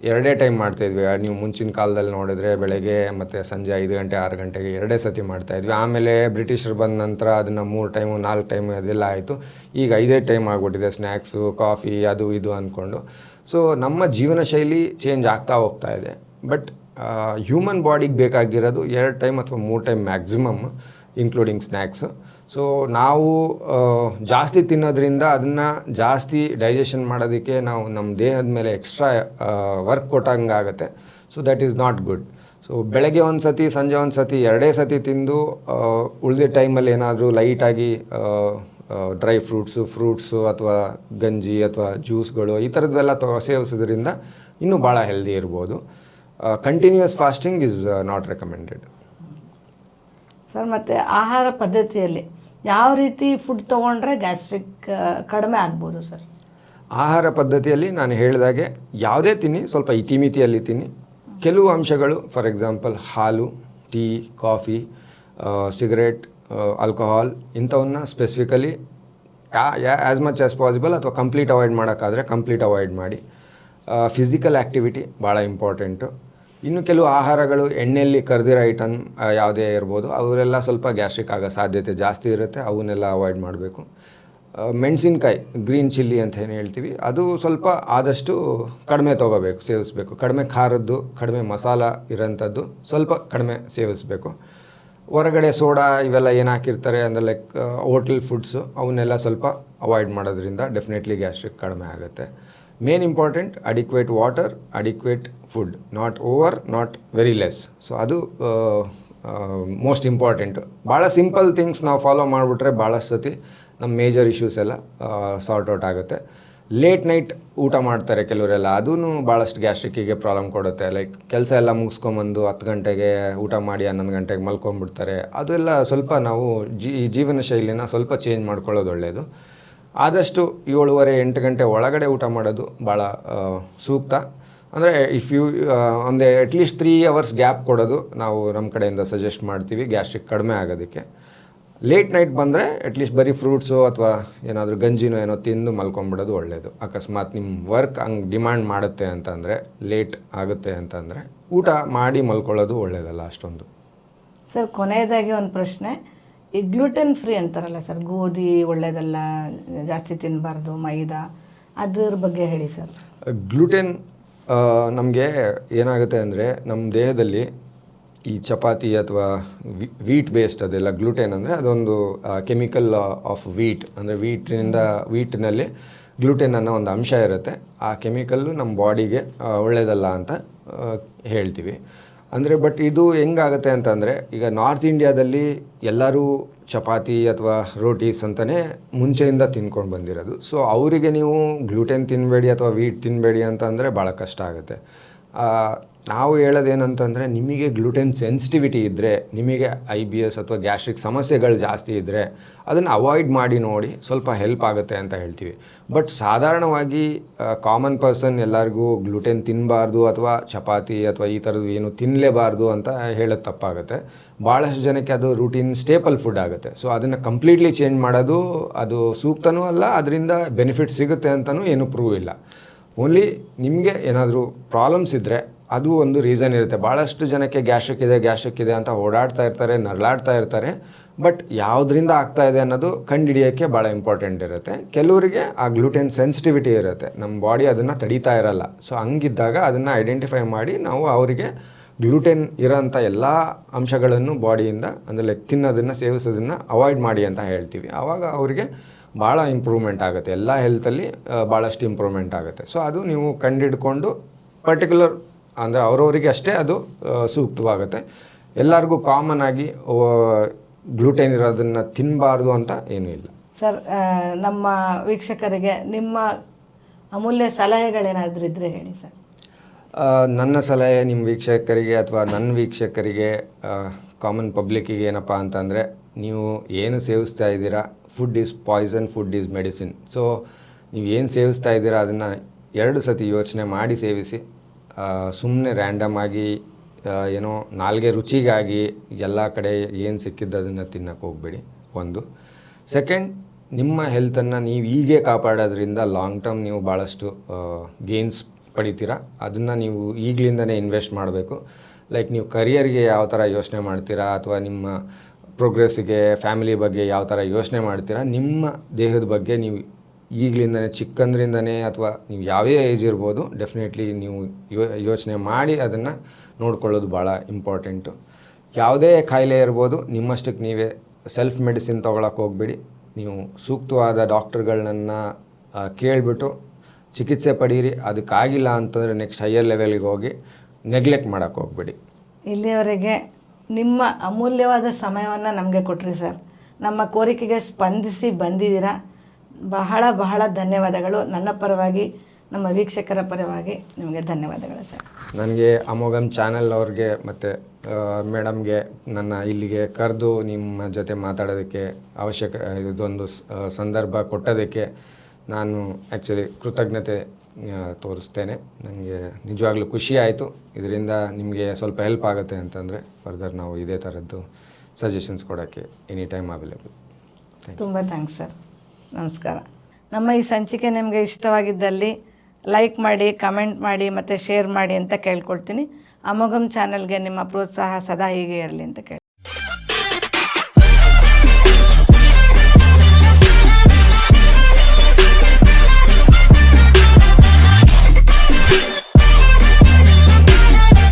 ಎರಡೇ ಟೈಮ್ ಮಾಡ್ತಾಯಿದ್ವಿ. ನೀವು ಮುಂಚಿನ ಕಾಲದಲ್ಲಿ ನೋಡಿದ್ರೆ ಬೆಳಗ್ಗೆ ಮತ್ತು ಸಂಜೆ 5 ಗಂಟೆ 6 ಗಂಟೆಗೆ ಎರಡೇ ಸತಿ ಮಾಡ್ತಾಯಿದ್ವಿ. ಆಮೇಲೆ ಬ್ರಿಟಿಷರು ಬಂದ ನಂತರ ಅದನ್ನು 3 ಟೈಮು 4 ಟೈಮು ಅದೆಲ್ಲ ಆಯಿತು. ಈಗ 5 ಟೈಮ್ ಆಗಿಬಿಟ್ಟಿದೆ, ಸ್ನ್ಯಾಕ್ಸು, ಕಾಫಿ, ಅದು ಇದು ಅಂದ್ಕೊಂಡು. ಸೊ ನಮ್ಮ ಜೀವನ ಶೈಲಿ ಚೇಂಜ್ ಆಗ್ತಾ ಹೋಗ್ತಾ ಇದೆ. ಬಟ್ ಹ್ಯೂಮನ್ ಬಾಡಿಗೆ ಬೇಕಾಗಿರೋದು 2 ಟೈಮ್ ಅಥವಾ 3 time maximum, including snacks. So ನಾವು ಜಾಸ್ತಿ ತಿನ್ನೋದ್ರಿಂದ ಅದನ್ನು ಜಾಸ್ತಿ ಡೈಜೆಷನ್ ಮಾಡೋದಕ್ಕೆ ನಾವು ನಮ್ಮ ದೇಹದ ಮೇಲೆ ಎಕ್ಸ್ಟ್ರಾ ವರ್ಕ್ ಕೊಟ್ಟಂಗೆ ಆಗುತ್ತೆ. So that is not good. So ಬೆಳಗ್ಗೆ ಒಂದು ಸತಿ, ಸಂಜೆ ಒಂದು ಸತಿ, 2 ಸತಿ ತಿಂದು ಉಳಿದ ಟೈಮಲ್ಲಿ ಏನಾದರೂ ಲೈಟಾಗಿ ಡ್ರೈ ಫ್ರೂಟ್ಸು ಅಥವಾ ಗಂಜಿ ಅಥವಾ ಜ್ಯೂಸ್ಗಳು ಈ ಥರದ್ದೆಲ್ಲ ಸೇವಿಸೋದ್ರಿಂದ ಇನ್ನೂ ಭಾಳ ಹೆಲ್ದಿ ಇರ್ಬೋದು. Continuous fasting is not recommended. Sir, ಮತ್ತು ಆಹಾರ ಪದ್ಧತಿಯಲ್ಲಿ ಯಾವ ರೀತಿ ಫುಡ್ ತೊಗೊಂಡ್ರೆ ಗ್ಯಾಸ್ಟ್ರಿಕ್ ಕಡಿಮೆ ಆಗ್ಬೋದು ಸರ್? ಆಹಾರ ಪದ್ಧತಿಯಲ್ಲಿ ನಾನು ಹೇಳಿದಾಗೆ ಯಾವುದೇ ತಿನ್ನಿ, ಸ್ವಲ್ಪ ಇತಿಮಿತಿಯಲ್ಲಿ ತಿನ್ನಿ. ಕೆಲವು ಅಂಶಗಳು, ಫಾರ್ ಎಕ್ಸಾಂಪಲ್ ಹಾಲು, ಟೀ, ಕಾಫಿ, ಸಿಗರೇಟ್, ಆಲ್ಕೋಹಾಲ್ ಇಂಥವನ್ನ specifically as much as possible ಅಥವಾ ಕಂಪ್ಲೀಟ್ ಅವಾಯ್ಡ್ ಮಾಡೋಕ್ಕಾದರೆ ಕಂಪ್ಲೀಟ್ ಅವಾಯ್ಡ್ ಮಾಡಿ. ಫಿಸಿಕಲ್ ಆ್ಯಕ್ಟಿವಿಟಿ ಭಾಳ ಇಂಪಾರ್ಟೆಂಟು. ಇನ್ನು ಕೆಲವು ಆಹಾರಗಳು ಎಣ್ಣೆಯಲ್ಲಿ ಕರೆದಿರೋ ಐಟಮ್ ಯಾವುದೇ ಇರ್ಬೋದು, ಅವರೆಲ್ಲ ಸ್ವಲ್ಪ ಗ್ಯಾಸ್ಟ್ರಿಕ್ ಆಗೋ ಸಾಧ್ಯತೆ ಜಾಸ್ತಿ ಇರುತ್ತೆ, ಅವನ್ನೆಲ್ಲ ಅವಾಯ್ಡ್ ಮಾಡಬೇಕು. ಮೆಣಸಿನ್ಕಾಯಿ, ಗ್ರೀನ್ ಚಿಲ್ಲಿ ಅಂತ ಏನು ಹೇಳ್ತೀವಿ, ಅದು ಸ್ವಲ್ಪ ಆದಷ್ಟು ಕಡಿಮೆ ತೊಗೋಬೇಕು, ಸೇವಿಸಬೇಕು. ಕಡಿಮೆ ಖಾರದ್ದು, ಕಡಿಮೆ ಮಸಾಲ ಇರೋಂಥದ್ದು ಸ್ವಲ್ಪ ಕಡಿಮೆ ಸೇವಿಸಬೇಕು. ಹೊರಗಡೆ ಸೋಡಾ ಇವೆಲ್ಲ ಏನು ಹಾಕಿರ್ತಾರೆ ಅಂದರೆ ಲೈಕ್ ಹೋಟೆಲ್ ಫುಡ್ಸು, ಅವನ್ನೆಲ್ಲ ಸ್ವಲ್ಪ ಅವಾಯ್ಡ್ ಮಾಡೋದ್ರಿಂದ ಡೆಫಿನೆಟ್ಲಿ ಗ್ಯಾಸ್ಟ್ರಿಕ್ ಕಡಿಮೆ ಆಗುತ್ತೆ. Main important adequate water, adequate food, not over, not very less. So ಅದು ಮೋಸ್ಟ್ ಇಂಪಾರ್ಟೆಂಟು. ಭಾಳ ಸಿಂಪಲ್ ಥಿಂಗ್ಸ್ ನಾವು ಫಾಲೋ ಮಾಡಿಬಿಟ್ರೆ ಭಾಳಷ್ಟು ಸತಿ ನಮ್ಮ ಮೇಜರ್ ಇಶ್ಯೂಸ್ ಎಲ್ಲ ಸಾರ್ಟ್ ಔಟ್ ಆಗುತ್ತೆ. ಲೇಟ್ ನೈಟ್ ಊಟ ಮಾಡ್ತಾರೆ ಕೆಲವರೆಲ್ಲ, ಅದೂ ಭಾಳಷ್ಟು ಗ್ಯಾಸ್ಟ್ರಿಕ್ಕಿಗೆ ಪ್ರಾಬ್ಲಮ್ ಕೊಡುತ್ತೆ. ಲೈಕ್ ಕೆಲಸ ಎಲ್ಲ ಮುಗಿಸ್ಕೊಂಬಂದು 10 ಗಂಟೆಗೆ ಊಟ ಮಾಡಿ 11 ಗಂಟೆಗೆ ಮಲ್ಕೊಂಡ್ಬಿಡ್ತಾರೆ. ಅದೆಲ್ಲ ಸ್ವಲ್ಪ ನಾವು ಜೀವನ ಶೈಲಿನ ಸ್ವಲ್ಪ ಚೇಂಜ್ ಮಾಡ್ಕೊಳ್ಳೋದು ಒಳ್ಳೆಯದು. ಆದಷ್ಟು 7:30-8 ಗಂಟೆ ಒಳಗಡೆ ಊಟ ಮಾಡೋದು ಭಾಳ ಸೂಕ್ತ. ಅಂದರೆ ಇಫ್ ಯು ಒಂದು ಅಟ್ಲೀಸ್ಟ್ 3 ಅವರ್ಸ್ ಗ್ಯಾಪ್ ಕೊಡೋದು ನಾವು ನಮ್ಮ ಕಡೆಯಿಂದ ಸಜೆಸ್ಟ್ ಮಾಡ್ತೀವಿ ಗ್ಯಾಸ್ಟ್ರಿಕ್ ಕಡಿಮೆ ಆಗೋದಕ್ಕೆ. ಲೇಟ್ ನೈಟ್ ಬಂದರೆ ಅಟ್ಲೀಸ್ಟ್ ಬರೀ ಫ್ರೂಟ್ಸು ಅಥವಾ ಏನಾದರೂ ಗಂಜಿನೋ ಏನೋ ತಿಂದು ಮಲ್ಕೊಂಬಿಡೋದು ಒಳ್ಳೆಯದು. ಅಕಸ್ಮಾತ್ ನಿಮ್ಮ ವರ್ಕ್ ಹಂಗೆ ಡಿಮ್ಯಾಂಡ್ ಮಾಡುತ್ತೆ ಅಂತಂದರೆ, ಲೇಟ್ ಆಗುತ್ತೆ ಅಂತಂದರೆ ಊಟ ಮಾಡಿ ಮಲ್ಕೊಳ್ಳೋದು ಒಳ್ಳೆಯದಲ್ಲ ಅಷ್ಟೊಂದು. ಸರ್, ಕೊನೆಯದಾಗಿ ಒಂದು ಪ್ರಶ್ನೆ. ಈ ಗ್ಲೂಟೆನ್ ಫ್ರೀ ಅಂತಾರಲ್ಲ ಸರ್, ಗೋಧಿ ಒಳ್ಳೆಯದಲ್ಲ, ಜಾಸ್ತಿ ತಿನ್ನಬಾರ್ದು, ಮೈದಾ, ಅದ್ರ ಬಗ್ಗೆ ಹೇಳಿ ಸರ್. ಗ್ಲೂಟೆನ್ ನಮಗೆ ಏನಾಗುತ್ತೆ ಅಂದರೆ ನಮ್ಮ ದೇಹದಲ್ಲಿ ಈ ಚಪಾತಿ ಅಥವಾ ವೀಟ್ ಬೇಸ್ಡ್ ಅದೆಲ್ಲ ಗ್ಲೂಟೆನ್ ಅಂದರೆ ಅದೊಂದು ಕೆಮಿಕಲ್ ಆಫ್ ವೀಟ್. ಅಂದರೆ ವೀಟ್ನಲ್ಲಿ ಗ್ಲೂಟೆನ್ ಅನ್ನೋ ಒಂದು ಅಂಶ ಇರುತ್ತೆ. ಆ ಕೆಮಿಕಲ್ಲು ನಮ್ಮ ಬಾಡಿಗೆ ಒಳ್ಳೆಯದಲ್ಲ ಅಂತ ಹೇಳ್ತೀವಿ. ಅಂದರೆ ಬಟ್ ಇದು ಹೆಂಗಾಗುತ್ತೆ ಅಂತಂದರೆ, ಈಗ ನಾರ್ತ್ ಇಂಡಿಯಾದಲ್ಲಿ ಎಲ್ಲರೂ ಚಪಾತಿ ಅಥವಾ ರೋಟೀಸ್ ಅಂತಲೇ ಮುಂಚೆಯಿಂದ ತಿನ್ಕೊಂಡು ಬಂದಿರೋದು. ಸೊ ಅವರಿಗೆ ನೀವು ಗ್ಲೂಟೆನ್ ತಿನ್ನಬೇಡಿ ಅಥವಾ ವೀಟ್ ತಿನ್ನಬೇಡಿ ಅಂತಂದರೆ ಭಾಳ ಕಷ್ಟ ಆಗುತ್ತೆ. ನಾವು ಹೇಳೋದೇನಂತಂದರೆ, ನಿಮಗೆ ಗ್ಲೂಟೆನ್ ಸೆನ್ಸಿಟಿವಿಟಿ ಇದ್ದರೆ, ನಿಮಗೆ IBS ಅಥವಾ ಗ್ಯಾಸ್ಟ್ರಿಕ್ ಸಮಸ್ಯೆಗಳು ಜಾಸ್ತಿ ಇದ್ದರೆ ಅದನ್ನು ಅವಾಯ್ಡ್ ಮಾಡಿ ನೋಡಿ, ಸ್ವಲ್ಪ ಹೆಲ್ಪ್ ಆಗುತ್ತೆ ಅಂತ ಹೇಳ್ತೀವಿ. ಬಟ್ ಸಾಧಾರಣವಾಗಿ ಕಾಮನ್ ಪರ್ಸನ್ ಎಲ್ಲರಿಗೂ ಗ್ಲೂಟೆನ್ ತಿನ್ನಬಾರ್ದು ಅಥವಾ ಚಪಾತಿ ಅಥವಾ ಈ ಥರದ್ದು ಏನು ತಿನ್ನಲೇಬಾರ್ದು ಅಂತ ಹೇಳೋದು ತಪ್ಪಾಗುತ್ತೆ. ಭಾಳಷ್ಟು ಜನಕ್ಕೆ ಅದು ರೂಟೀನ್ ಸ್ಟೇಪಲ್ ಫುಡ್ ಆಗುತ್ತೆ. ಸೊ ಅದನ್ನು ಕಂಪ್ಲೀಟ್ಲಿ ಚೇಂಜ್ ಮಾಡೋದು ಅದು ಸೂಕ್ತನೂ ಅಲ್ಲ, ಅದರಿಂದ ಬೆನಿಫಿಟ್ ಸಿಗುತ್ತೆ ಅಂತಲೂ ಏನೂ ಪ್ರೂವ್ ಇಲ್ಲ. ಓನ್ಲಿ ನಿಮಗೆ ಏನಾದರೂ ಪ್ರಾಬ್ಲಮ್ಸ್ ಇದ್ದರೆ ಅದು ಒಂದು ರೀಸನ್ ಇರುತ್ತೆ. ಭಾಳಷ್ಟು ಜನಕ್ಕೆ ಗ್ಯಾಸ್ಟ್ರಿಕ್ ಇದೆ ಅಂತ ಓಡಾಡ್ತಾ ಇರ್ತಾರೆ, ನರಳಾಡ್ತಾ ಇರ್ತಾರೆ. ಬಟ್ ಯಾವುದರಿಂದ ಆಗ್ತಾ ಇದೆ ಅನ್ನೋದು ಕಂಡುಹಿಡಿಯೋಕ್ಕೆ ಭಾಳ ಇಂಪಾರ್ಟೆಂಟ್ ಇರುತ್ತೆ. ಕೆಲವರಿಗೆ ಆ ಗ್ಲೂಟೆನ್ ಸೆನ್ಸಿಟಿವಿಟಿ ಇರುತ್ತೆ, ನಮ್ಮ ಬಾಡಿ ಅದನ್ನು ತಡೀತಾ ಇರಲ್ಲ. ಸೊ ಹಂಗಿದ್ದಾಗ ಅದನ್ನು ಐಡೆಂಟಿಫೈ ಮಾಡಿ ನಾವು ಅವರಿಗೆ ಗ್ಲೂಟೆನ್ ಇರೋಂಥ ಎಲ್ಲ ಅಂಶಗಳನ್ನು ಬಾಡಿಯಿಂದ ಅಂದರೆ ಲೈಕ್ ತಿನ್ನೋದನ್ನು, ಸೇವಿಸೋದನ್ನು ಅವಾಯ್ಡ್ ಮಾಡಿ ಅಂತ ಹೇಳ್ತೀವಿ. ಆವಾಗ ಅವರಿಗೆ ಭಾಳ ಇಂಪ್ರೂವ್ಮೆಂಟ್ ಆಗುತ್ತೆ, ಎಲ್ಲ ಹೆಲ್ತಲ್ಲಿ ಭಾಳಷ್ಟು ಇಂಪ್ರೂವ್ಮೆಂಟ್ ಆಗುತ್ತೆ. ಸೊ ಅದು ನೀವು ಕಂಡುಹಿಡ್ಕೊಂಡು ಪರ್ಟಿಕ್ಯುಲರ್ ಅಂದರೆ ಅವರವರಿಗೆ ಅಷ್ಟೇ ಅದು ಸೂಕ್ತವಾಗುತ್ತೆ. ಎಲ್ಲರಿಗೂ ಕಾಮನ್ ಆಗಿ ಗ್ಲೂಟೆನ್ ಇರೋದನ್ನು ತಿನ್ನಬಾರ್ದು ಅಂತ ಏನೂ ಇಲ್ಲ. ಸರ್, ನಮ್ಮ ವೀಕ್ಷಕರಿಗೆ ನಿಮ್ಮ ಅಮೂಲ್ಯ ಸಲಹೆಗಳೇನಾದರೂ ಇದ್ದರೆ ಹೇಳಿ ಸರ್. ನನ್ನ ಸಲಹೆ ನಿಮ್ಮ ವೀಕ್ಷಕರಿಗೆ ಅಥವಾ ನನ್ನ ವೀಕ್ಷಕರಿಗೆ, ಕಾಮನ್ ಪಬ್ಲಿಕ್ಕಿಗೆ ಏನಪ್ಪ ಅಂತಂದರೆ, ನೀವು ಏನು ಸೇವಿಸ್ತಾ ಇದ್ದೀರಾ, food is Poisson, food is medicine. So ನೀವು ಏನು ಸೇವಿಸ್ತಾ ಇದ್ದೀರಾ ಅದನ್ನು 2 ಸತಿ ಯೋಚನೆ ಮಾಡಿ ಸೇವಿಸಿ. ಸುಮ್ಮನೆ ರ್ಯಾಂಡಮ್ ಆಗಿ ಏನೋ ನಾಲ್ಗೆ ರುಚಿಗಾಗಿ ಎಲ್ಲ ಕಡೆ ಏನು ಸಿಕ್ಕಿದ್ದು ಅದನ್ನು ತಿನ್ನೋಕ್ಕೆ ಹೋಗಬೇಡಿ. ಒಂದು. ಸೆಕೆಂಡ್, ನಿಮ್ಮ ಹೆಲ್ತನ್ನು ನೀವು ಹೀಗೆ ಕಾಪಾಡೋದ್ರಿಂದ ಲಾಂಗ್ ಟರ್ಮ್ ನೀವು ಭಾಳಷ್ಟು ಗೇನ್ಸ್ ಪಡಿತೀರಾ ಅದನ್ನು ನೀವು ಈಗಲಿಂದನೇ ಇನ್ವೆಸ್ಟ್ ಮಾಡಬೇಕು. ಲೈಕ್ ನೀವು ಕರಿಯರ್ಗೆ ಯಾವ ಥರ ಯೋಚನೆ ಮಾಡ್ತೀರಾ ಅಥವಾ ನಿಮ್ಮ ಪ್ರೋಗ್ರೆಸ್ಸಿಗೆ ಫ್ಯಾಮಿಲಿ ಬಗ್ಗೆ ಯಾವ ಥರ ಯೋಚನೆ ಮಾಡ್ತೀರಾ, ನಿಮ್ಮ ದೇಹದ ಬಗ್ಗೆ ನೀವು ಈಗಲಿಂದನೇ ಚಿಕ್ಕಂದ್ರಿಂದನೇ ಅಥವಾ ನೀವು ಯಾವೇ ಏಜ್ ಇರ್ಬೋದು ಡೆಫಿನೆಟ್ಲಿ ನೀವು ಯೋಚನೆ ಮಾಡಿ ಅದನ್ನು ನೋಡ್ಕೊಳ್ಳೋದು ಭಾಳ ಇಂಪಾರ್ಟೆಂಟು. ಯಾವುದೇ ಕಾಯಿಲೆ ಇರ್ಬೋದು ನಿಮ್ಮಷ್ಟಕ್ಕೆ ನೀವೇ ಸೆಲ್ಫ್ ಮೆಡಿಸಿನ್ ತೊಗೊಳಕ್ಕೆ ಹೋಗ್ಬೇಡಿ. ನೀವು ಸೂಕ್ತವಾದ ಡಾಕ್ಟ್ರುಗಳನ್ನ ಕೇಳಿಬಿಟ್ಟು ಚಿಕಿತ್ಸೆ ಪಡೀರಿ. ಅದಕ್ಕಾಗಿಲ್ಲ ಅಂತಂದರೆ ನೆಕ್ಸ್ಟ್ ಹೈಯರ್ ಲೆವೆಲ್ಗೆ ಹೋಗಿ ನೆಗ್ಲೆಕ್ಟ್ ಮಾಡೋಕ್ಕೆ ಹೋಗ್ಬೇಡಿ. ಇಲ್ಲಿಯವರೆಗೆ ನಿಮ್ಮ ಅಮೂಲ್ಯವಾದ ಸಮಯವನ್ನು ನಮಗೆ ಕೊಟ್ರಿ ಸರ್. ನಮ್ಮ ಕೋರಿಕೆಗೆ ಸ್ಪಂದಿಸಿ ಬಂದಿದ್ದೀರಾ. ಬಹಳ ಬಹಳ ಧನ್ಯವಾದಗಳು. ನನ್ನ ಪರವಾಗಿ ನಮ್ಮ ವೀಕ್ಷಕರ ಪರವಾಗಿ ನಿಮಗೆ ಧನ್ಯವಾದಗಳು ಸರ್. ನನಗೆ ಅಮೋಘಮ್ ಚಾನೆಲ್ ಅವ್ರಿಗೆ ಮತ್ತು ಮೇಡಮ್ಗೆ ನನ್ನ ಇಲ್ಲಿಗೆ ಕರೆದು ನಿಮ್ಮ ಜೊತೆ ಮಾತಾಡೋದಕ್ಕೆ ಇದೊಂದು ಸಂದರ್ಭ ಕೊಟ್ಟೋದಕ್ಕೆ ನಾನು ಆ್ಯಕ್ಚುಲಿ ಕೃತಜ್ಞತೆ ತೋರಿಸ್ತೇನೆ. ನನಗೆ ನಿಜವಾಗ್ಲೂ ಖುಷಿ ಆಯಿತು. ಇದರಿಂದ ನಿಮಗೆ ಸ್ವಲ್ಪ ಹೆಲ್ಪ್ ಆಗುತ್ತೆ ಅಂತಂದರೆ ಫರ್ದರ್ ನಾವು ಇದೇ ಥರದ್ದು ಸಜೆಷನ್ಸ್ ಕೊಡೋಕ್ಕೆ ಎನಿ ಟೈಮ್ ಅವೈಲೇಬಲ್. ತುಂಬ ಥ್ಯಾಂಕ್ಸ್ ಸರ್. ನಮಸ್ಕಾರ. ನಮ್ಮ ಈ ಸಂಚಿಕೆ ನಿಮಗೆ ಇಷ್ಟವಾಗಿದ್ದಲ್ಲಿ ಲೈಕ್ ಮಾಡಿ, ಕಮೆಂಟ್ ಮಾಡಿ ಮತ್ತು ಶೇರ್ ಮಾಡಿ ಅಂತ ಕೇಳ್ಕೊಳ್ತೀನಿ. ಅಮೋಘಮ್ ಚಾನಲ್ಗೆ ನಿಮ್ಮ ಪ್ರೋತ್ಸಾಹ ಸದಾ ಹೀಗೆ ಇರಲಿ ಅಂತ ಕೇಳಿ